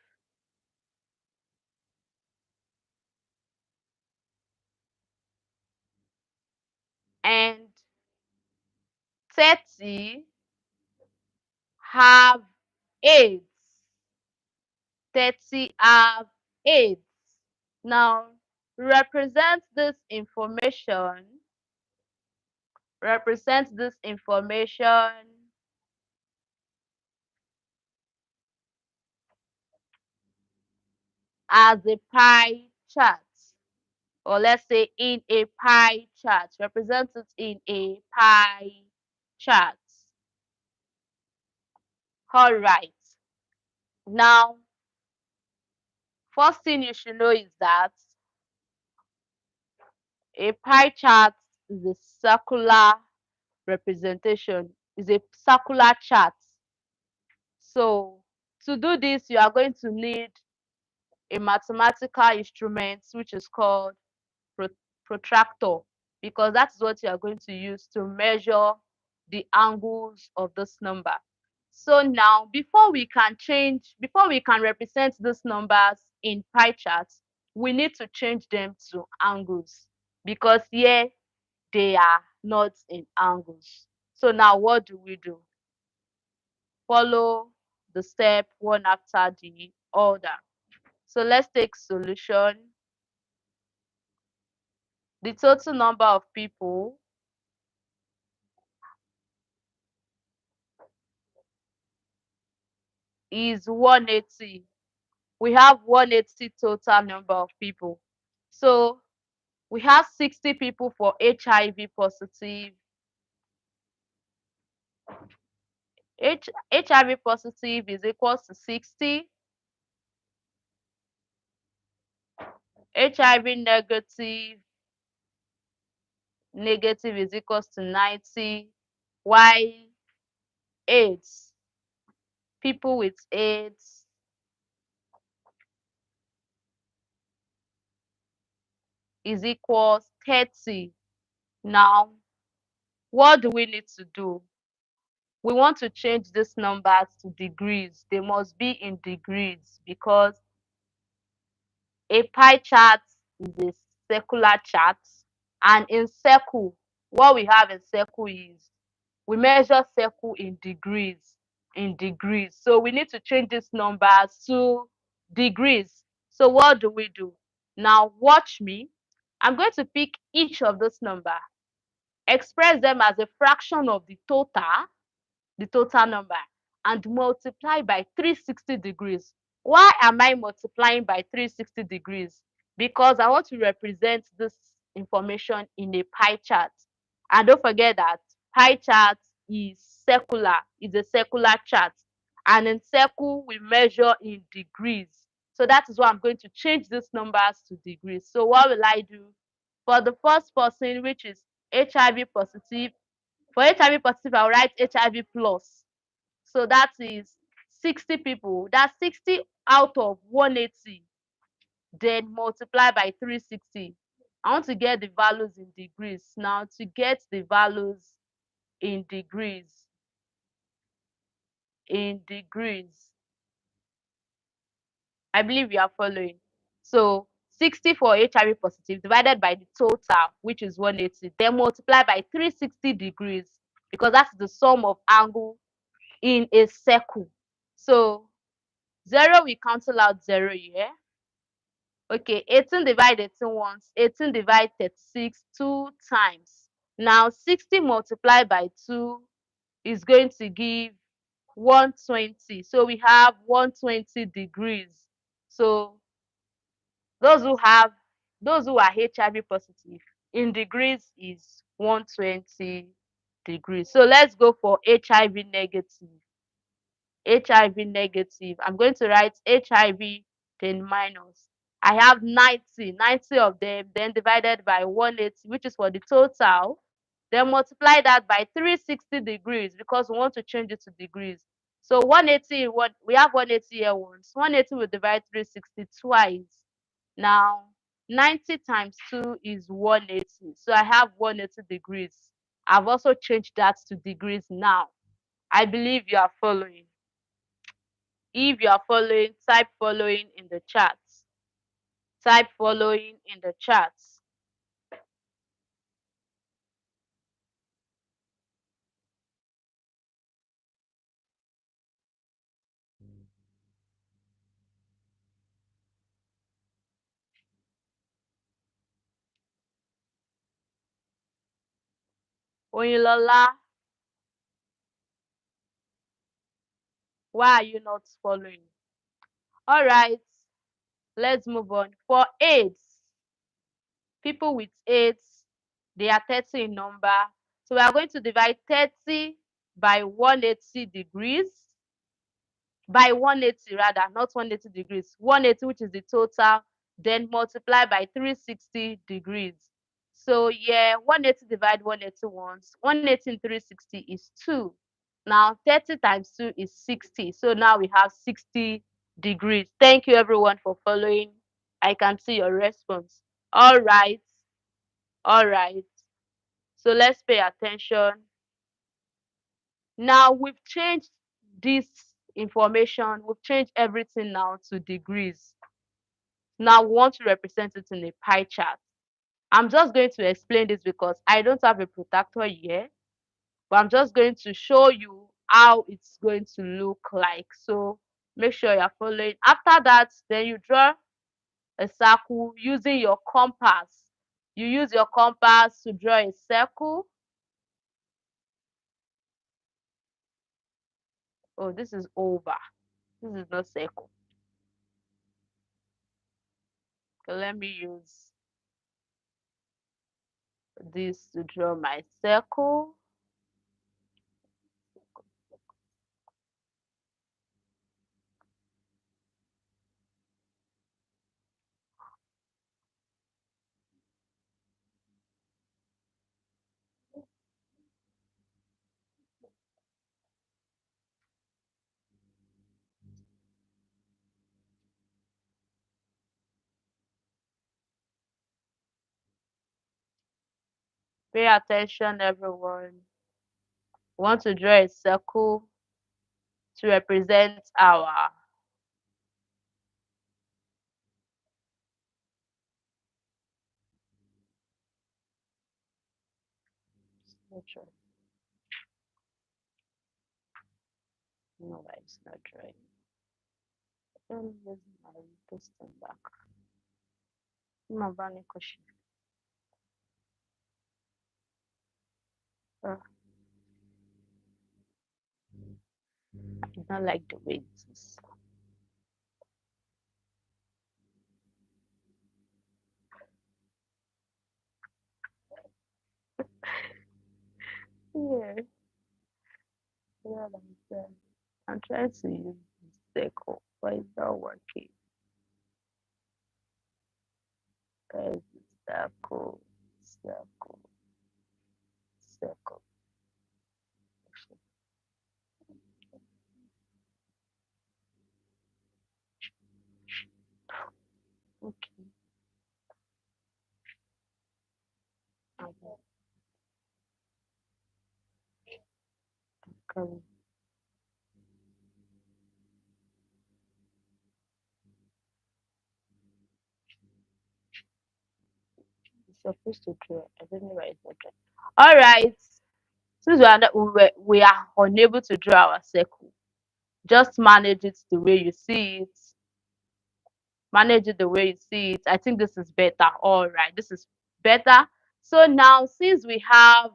Speaker 2: And 30 have AIDS. 30 have AIDS. Now, represent this information. Represent this information as a pie chart, or let's say in a pie chart. Represent it in a pie chart. All right. Now, first thing you should know is that a pie chart is a circular representation, is a circular chart. So to do this, you are going to need a mathematical instrument which is called protractor, because that's what you are going to use to measure the angles of this number. So now, before we can represent these numbers in pie charts, we need to change them to angles, because here they are not in angles. So now what do we do? Follow the step one after the other. So let's take solution. The total number of people is 180. We have 180 total number of people. So we have 60 people for HIV positive. HIV positive is equals to 60. HIV negative is equals to 90. While AIDS, people with AIDS is equals 30. Now, what do we need to do? We want to change these numbers to degrees. They must be in degrees, because a pie chart is a circular chart, and in circle, what we have in circle is we measure circle in degrees. So we need to change these numbers to degrees. So what do we do? Now watch me. I'm going to pick each of those number, express them as a fraction of the total number, and multiply by 360 degrees. Why am I multiplying by 360 degrees? Because I want to represent this information in a pie chart. And don't forget that pie chart is circular, is a circular chart. And in circle, we measure in degrees. So that is why I'm going to change these numbers to degrees. So what will I do? For the first person, which is HIV positive, for HIV positive, I'll write HIV plus. So that is 60 people. That's 60 out of 180. Then multiply by 360. I want to get the values in degrees. Now to get the values in degrees, I believe you are following. So 60 for HIV positive divided by the total, which is 180, then multiply by 360 degrees, because that's the sum of angle in a circle. So 0, we cancel out 0 here. Okay, 18 divide 18 once, 18 divide 36 2 times. Now 60 multiplied by 2 is going to give 120. So we have 120 degrees. So those who are HIV positive, in degrees is 120 degrees. So let's go for HIV negative. HIV negative. I'm going to write HIV then minus. I have 90 of them, then divided by 180, which is for the total. Then multiply that by 360 degrees because we want to change it to degrees. So 180, we have 180 here once. 180 will divide 360 twice. Now 90 times 2 is 180. So I have 180 degrees. I've also changed that to degrees now. I believe you are following. If you are following, type following in the chats. Type following in the chats. Oyinlola, why are you not following? All right, let's move on. For AIDS, people with AIDS, they are 30 in number. So we are going to divide 30 by 180 degrees. By 180 rather, not 180 degrees. 180, which is the total, then multiply by 360 degrees. So yeah, 180 divide 180 once. 180 and 360 is 2. Now 30 times 2 is 60. So now we have 60 degrees. Thank you everyone for following. I can see your response. All right. All right. So let's pay attention. Now we've changed this information. We've changed everything now to degrees. Now we want to represent it in a pie chart. I'm just going to explain this because I don't have a protractor here, but I'm just going to show you how it's going to look like. So make sure you're following. After that, then you draw a circle using your compass. You use your compass to draw a circle. Oh, this is over. This is not circle. Okay, let me use this to draw my circle. Pay attention, everyone. We want to draw a circle to represent our signature. No, it's not drawing. Let me use my this thing back. My burning cushion. I don't like the way it is. Yeah, yeah, like that. I'm trying to use the circle, but it's not working. Where's the circle? Circle, circle. Okay. I'm coming. It's supposed to draw. I don't know why it's not drawing. All right. Since we are unable to draw our circle, just manage it the way you see it. Manage it the way you see it. I think this is better. All right, this is better. So now, since we have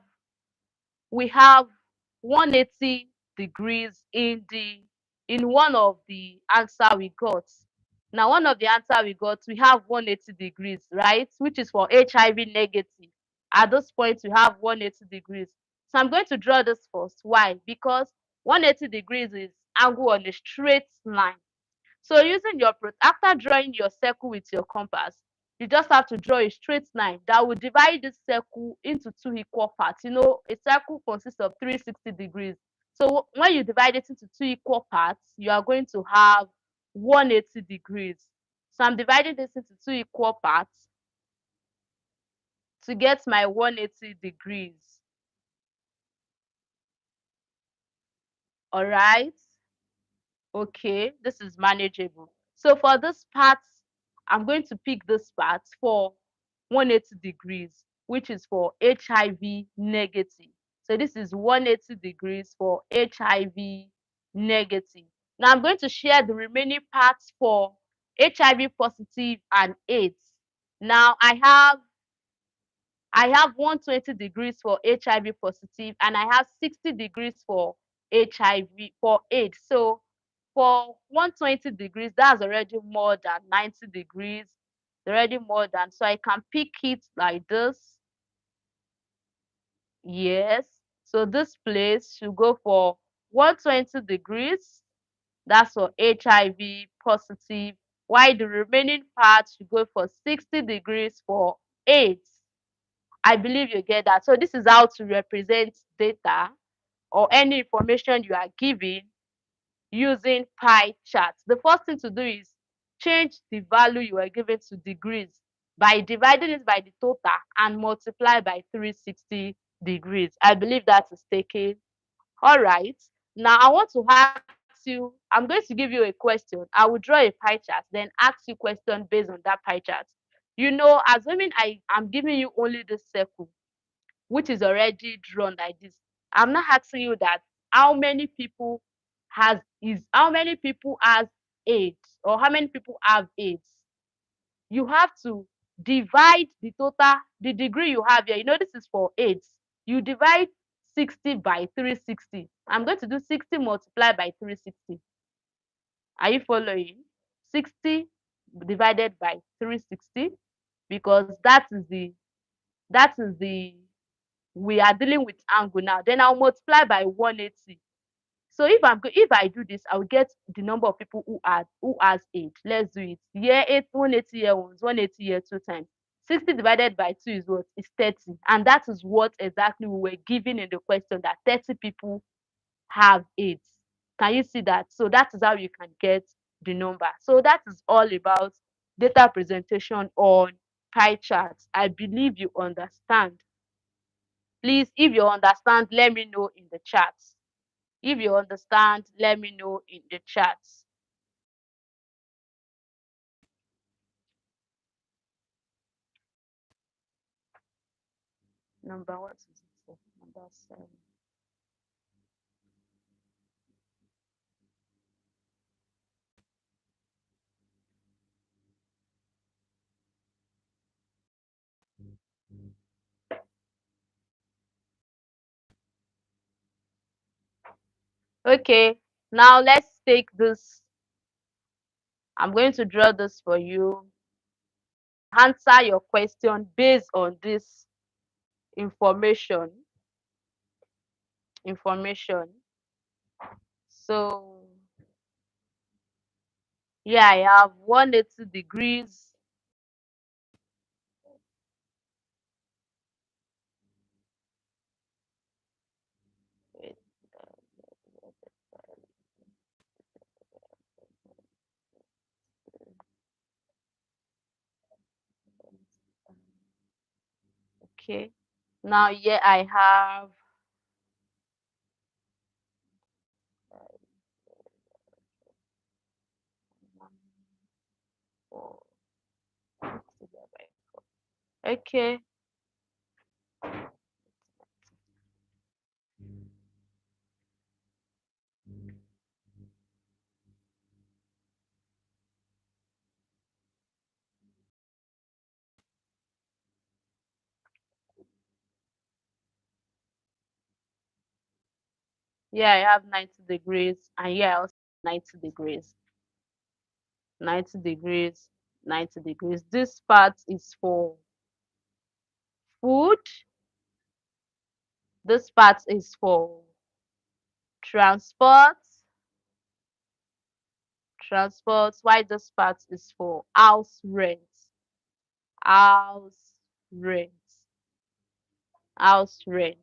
Speaker 2: 180 degrees in one of the answer we got. Now, one of the answer we got, we have 180 degrees, right? Which is for HIV negative. At this point, we have 180 degrees. So I'm going to draw this first. Why? Because 180 degrees is angle on a straight line. So using your after drawing your circle with your compass, you just have to draw a straight line that will divide this circle into two equal parts. You know, a circle consists of 360 degrees. So when you divide it into two equal parts, you are going to have 180 degrees. So I'm dividing this into two equal parts to get my 180 degrees. All right. Okay, this is manageable. So for this part, I'm going to pick this part for 180 degrees, which is for HIV negative. So this is 180 degrees for HIV negative. Now I'm going to share the remaining parts for HIV positive and AIDS. Now I have 120 degrees for HIV positive and I have 60 degrees for HIV for AIDS. So for 120 degrees, that's already more than 90 degrees. Already more than. So I can pick it like this. Yes. So this place should go for 120 degrees. That's for HIV positive. While the remaining part should go for 60 degrees for AIDS. I believe you get that. So this is how to represent data or any information you are giving using pie charts. The first thing to do is change the value you are given to degrees by dividing it by the total and multiply by 360 degrees. I believe that is taken. All right. Now I want to ask you, I'm going to give you a question. I will draw a pie chart, then ask you question based on that pie chart. You know, assuming I am giving you only this circle, which is already drawn like this. I'm not asking you that how many people how many people has AIDS or how many people have AIDS. You have to divide the total, the degree you have here. You know, this is for AIDS. You divide 60 by 360. I'm going to do 60 multiplied by 360. Are you following? 60 divided by 360 because that is the we are dealing with angle now. Then I'll multiply by 180. So if I do this, I'll get the number of people who has age. Let's do it. Year 8, 180 year ones, 180 year two times. 60 divided by 2 is what? Is 30. And that is what exactly we were given in the question, that 30 people have AIDS. Can you see that? So that is how you can get the number. So that is all about data presentation on pie charts. I believe you understand. Please, if you understand, let me know in the chat. If you understand, let me know in the chat. Number what is it? Number 7. Okay, now let's take this. I'm going to draw this for you. Answer your question based on this information. information. So yeah, I have 180 degrees. Wait, okay. Now here I have four. Okay. Yeah, I have 90 degrees, and yeah, I also have 90 degrees. 90 degrees, 90 degrees. This part is for food. This part is for transport. Transport. Why this part is for house rent. House rent. House rent.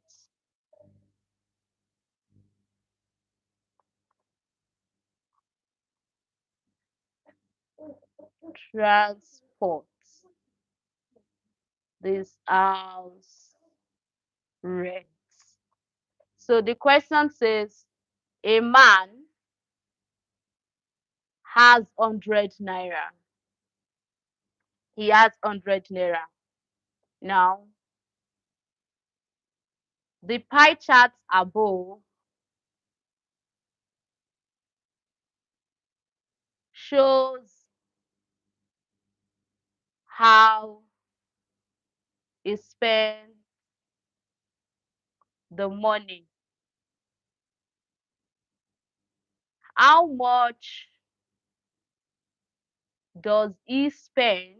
Speaker 2: Transport. This house rent. So the question says a man has 100 naira. He has 100 naira. Now, the pie chart above shows how he spent the money. How much does he spend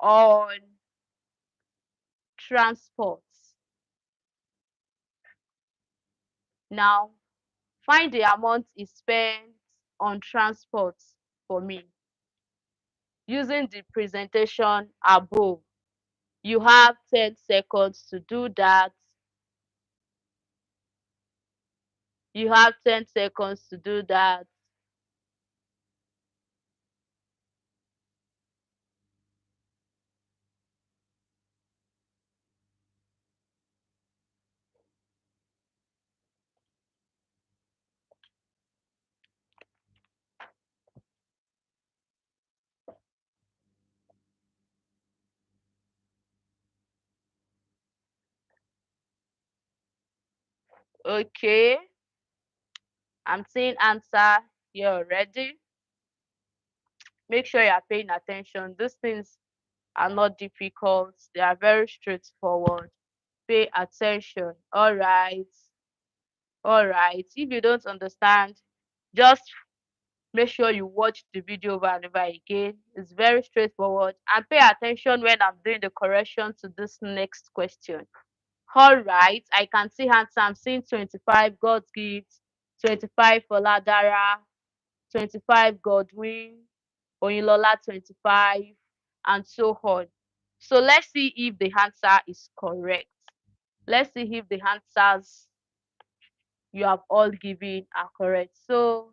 Speaker 2: on transport? Now, find the amount he spent on transport for me using the presentation above. You have 10 seconds to do that. You have 10 seconds to do that. Okay, I'm seeing answer here already. Make sure you are paying attention. These things are not difficult. They are very straightforward. Pay attention. All right. All right. If you don't understand, just make sure you watch the video over and over again. It's very straightforward. And pay attention when I'm doing the correction to this next question. All right. I can see answer. I'm seeing 25 God's gifts, 25 for Ladara, 25 Godwin, Oyinlola 25, and so on. So let's see if the answer is correct. Let's see if the answers you have all given are correct. So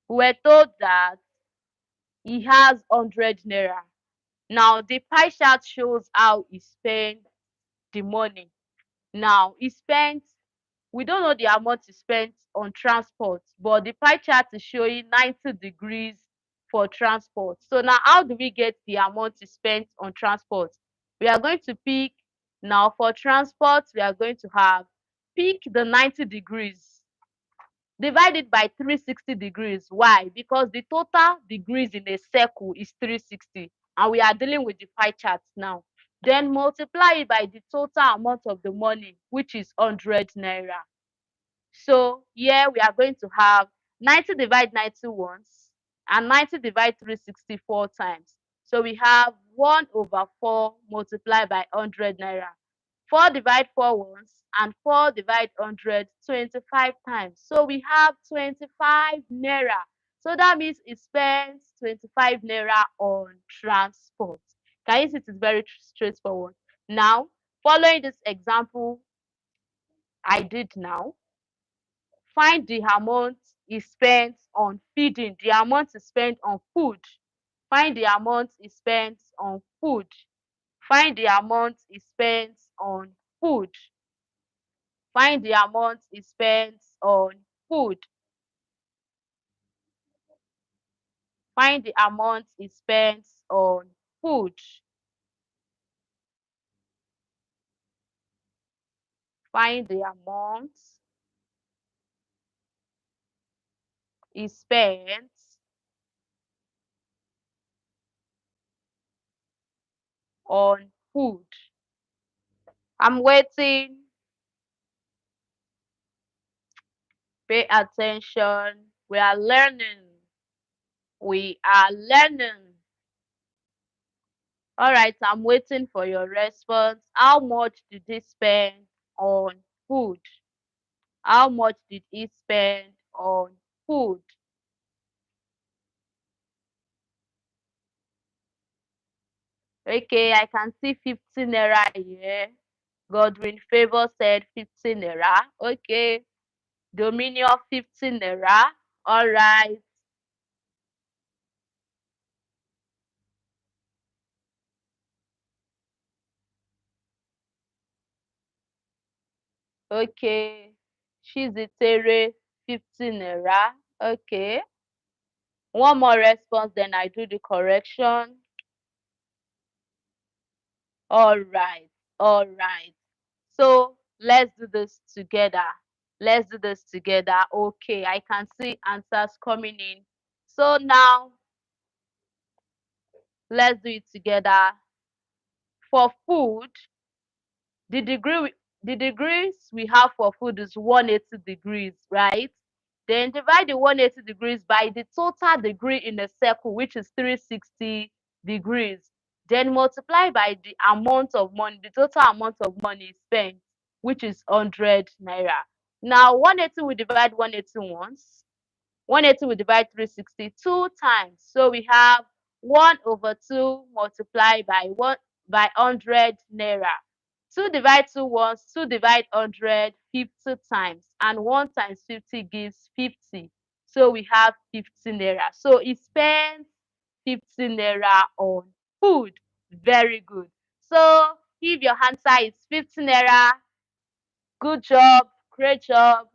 Speaker 2: we're told that he has 100 naira. Now the pie chart shows how he spent the money. Now he spent, we don't know the amount he spent on transport, but the pie chart is showing 90 degrees for transport. So now how do we get the amount he spent on transport? We are going to pick, now for transport, we are going to have, pick the 90 degrees, divide it by 360 degrees. Why? Because the total degrees in a circle is 360, and we are dealing with the pie chart now. Then multiply it by the total amount of the money, which is 100 naira. So here we are going to have 90 divide 90 once, and 90 divide 364 times. So we have 1/4 multiplied by 100 naira. 4 divide 4 once and 4 divide 100 25 times. So we have 25 naira. So that means it spends 25 naira on transport. Can you see it is very straightforward? Now, following this example I did now, find the amount is spent on feeding, the amount is spent on food. Find the amount is spent on food. Find the amount is spent on food. Find the amount is spent on food. Find the amount is spent on food. Find the amount is spent on food. I'm waiting. Pay attention. We are learning. We are learning. All right, I'm waiting for your response. How much did he spend on food? How much did he spend on food? Okay, I can see 50 naira here. Godwin Favor said 50 naira. Okay. Dominion 50 naira. All right. Okay. Chizitere 50 naira. Okay. One more response, then I do the correction. All right. All right. So let's do this together. Let's do this together. Okay, I can see answers coming in. So now let's do it together. For food, the the degrees we have for food is 180 degrees, right? Then divide the 180 degrees by the total degree in a circle, which is 360 degrees. Then multiply by the amount of money, the total amount of money spent, which is 100 naira. Now 180 we divide 180 once. 180 we divide 360 two times. So we have 1 over 2 multiplied by 100 naira. 2 divide 2 once, 2 divide 100 50 times, and 1 times 50 gives 50. So we have 50 naira. So it spends 50 naira on food. Very good. So if your answer is 50 naira, good job, great job.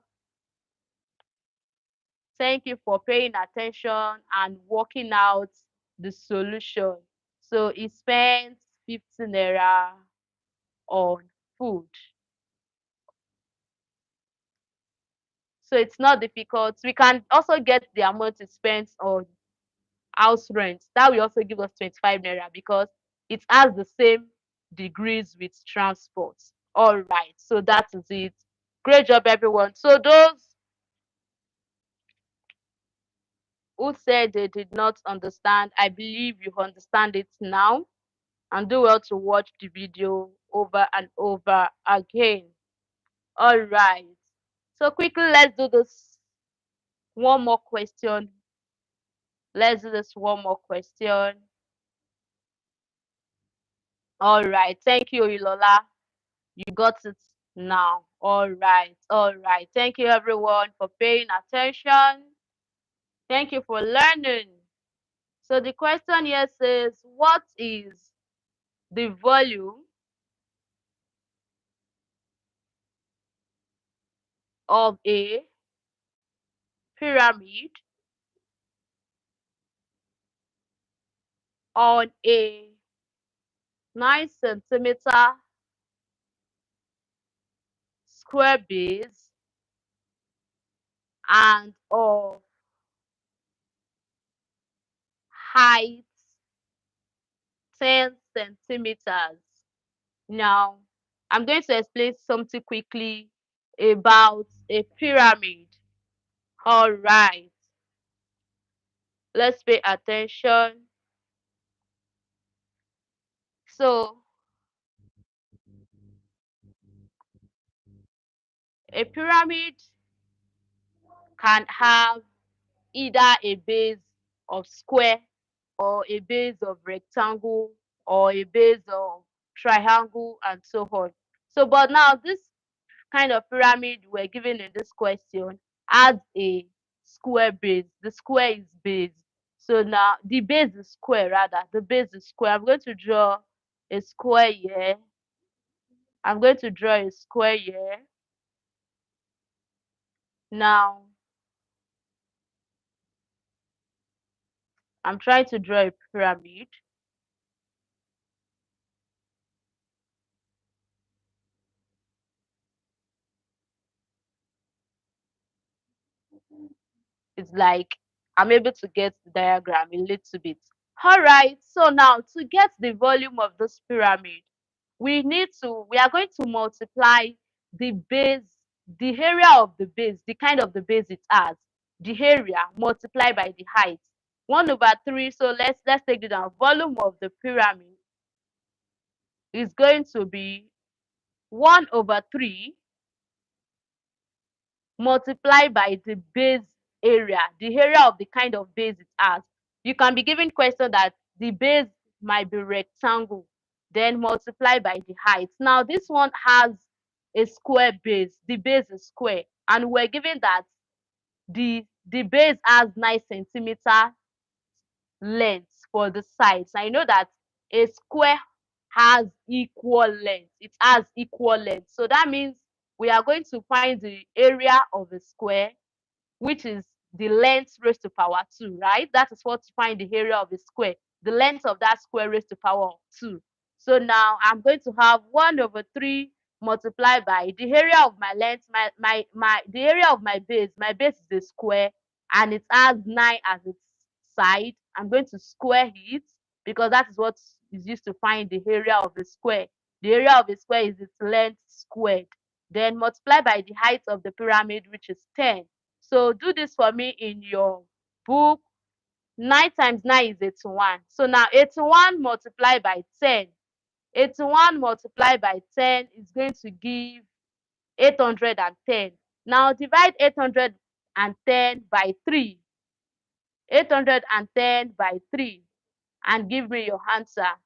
Speaker 2: Thank you for paying attention and working out the solution. So it spends 50 naira on food. So it's not difficult. We can also get the amount it spends on house rent. That will also give us 25 naira because it has the same degrees with transport. All right, so that is it. Great job, everyone. So those who said they did not understand, I believe you understand it now, and do well to watch the video over and over again. All right. So quickly, let's do this one more question. Let's do this one more question. All right. Thank you, Ilola. You got it now. All right. All right. Thank you, everyone, for paying attention. Thank you for learning. So the question here says, what is the volume of a pyramid on a 9 centimeter square base and of height 10 centimeters? Now, I'm going to explain something quickly about a pyramid. All right, let's pay attention. So, A pyramid can have either a base of square or a base of rectangle or a base of triangle and so on. So, but now this kind of pyramid we're given in this question has a square base. The square is base. So now the base is square rather. The base is square. I'm going to draw a square here. I'm going to draw a square here. Now I'm trying to draw a pyramid. It's like I'm able to get the diagram a little bit. All right, so now to get the volume of this pyramid, we are going to multiply the base, the area of the base, the kind of the base it has, the area multiplied by the height. 1/3, so let's take it down. Volume of the pyramid is going to be 1/3 multiplied by the base area of the kind of base it has. You can be given question that the base might be rectangle, then multiply by the height. Now this one has a square base. The base is square, and we're given that the base has 9 centimeter length for the sides. I know that a square has equal length. It has equal length. So that means we are going to find the area of a square, which is the length raised to power 2, right? That is what to find the area of a square. The length of that square raised to power 2. So now I'm going to have 1/3 multiplied by the area of my length, the area of my base. My base is a square and it has 9 as its side. I'm going to square it because that is what is used to find the area of a square. The area of a square is its length squared. Then multiply by the height of the pyramid, which is 10. So do this for me in your book. 9 times 9 is 81. So now 81 multiplied by 10. 81 multiplied by 10 is going to give 810. Now divide 810 by 3. 810 by 3 and give me your answer.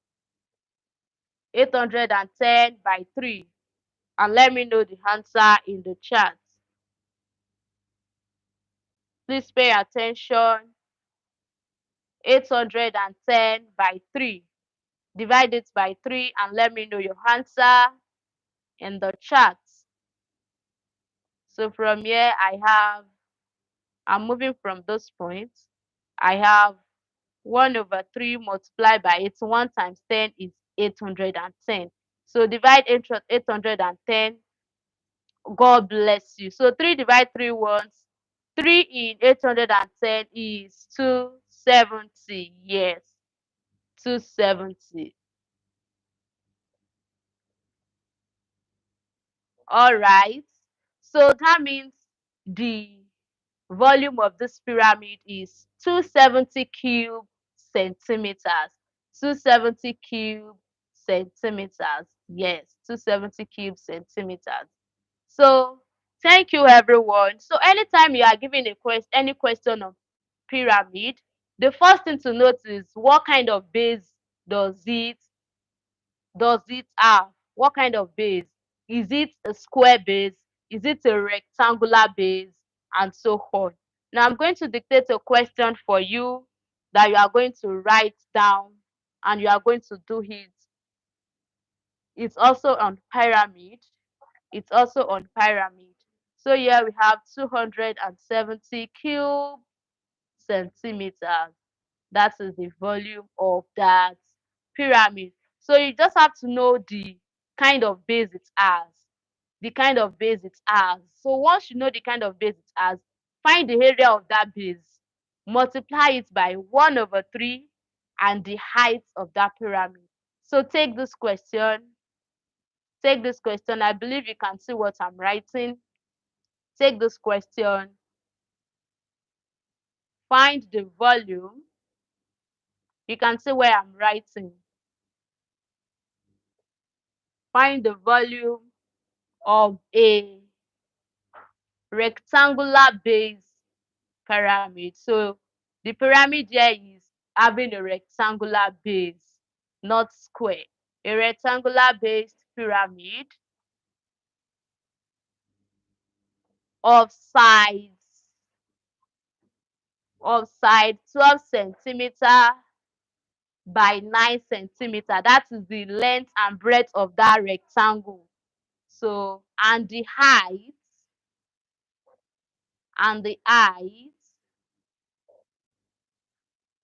Speaker 2: 810 by 3 and let me know the answer in the chat. Please pay attention. 810 by 3. Divide it by 3 and let me know your answer in the chat. So from here, I'm moving from those points. I have 1/3 multiplied by 81 times 10 is 810. So divide 810. God bless you. So 3 divide 3 once. 3 in 810 is 270. Yes, 270. All right. So that means the volume of this pyramid is 270 cube centimeters. 270 cube centimeters. Yes, 270 cube centimeters. So thank you everyone. So anytime you are given any question on pyramid, the first thing to note is what kind of base does it have? What kind of base? Is it a square base? Is it a rectangular base? And so on. Now I'm going to dictate a question for you that you are going to write down and you are going to do it. It's also on pyramid. It's also on pyramid. So here we have 270 cube centimeters. That is the volume of that pyramid. So you just have to know the kind of base it has. The kind of base it has. So once you know the kind of base it has, find the area of that base, multiply it by 1/3 and the height of that pyramid. So take this question. Take this question. I believe you can see what I'm writing. Take this question. Find the volume. You can see where I'm writing. Find the volume of a rectangular base pyramid. So the pyramid here is having a rectangular base, not square. A rectangular based pyramid of side 12 centimeter by 9 centimeter. That is the length and breadth of that rectangle. So and the height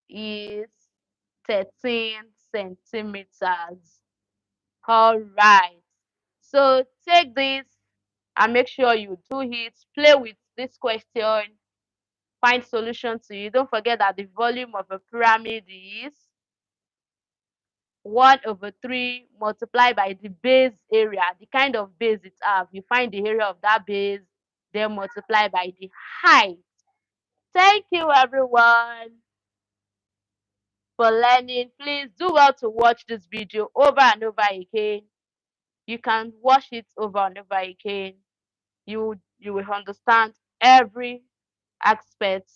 Speaker 2: is 13 centimeters. All right. So take this and make sure you do it. Play with this question. Find solution to it. Don't forget that the volume of a pyramid is 1/3 multiplied by the base area, the kind of base it have. You find the area of that base, then multiply by the height. Thank you, everyone, for learning. Please do well to watch this video over and over again. You can watch it over and over again. You will understand every aspect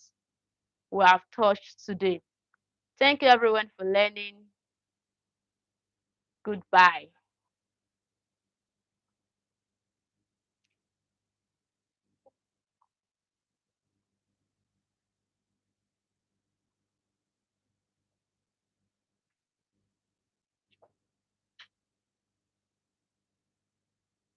Speaker 2: we have touched today. Thank you, everyone, for learning. Goodbye.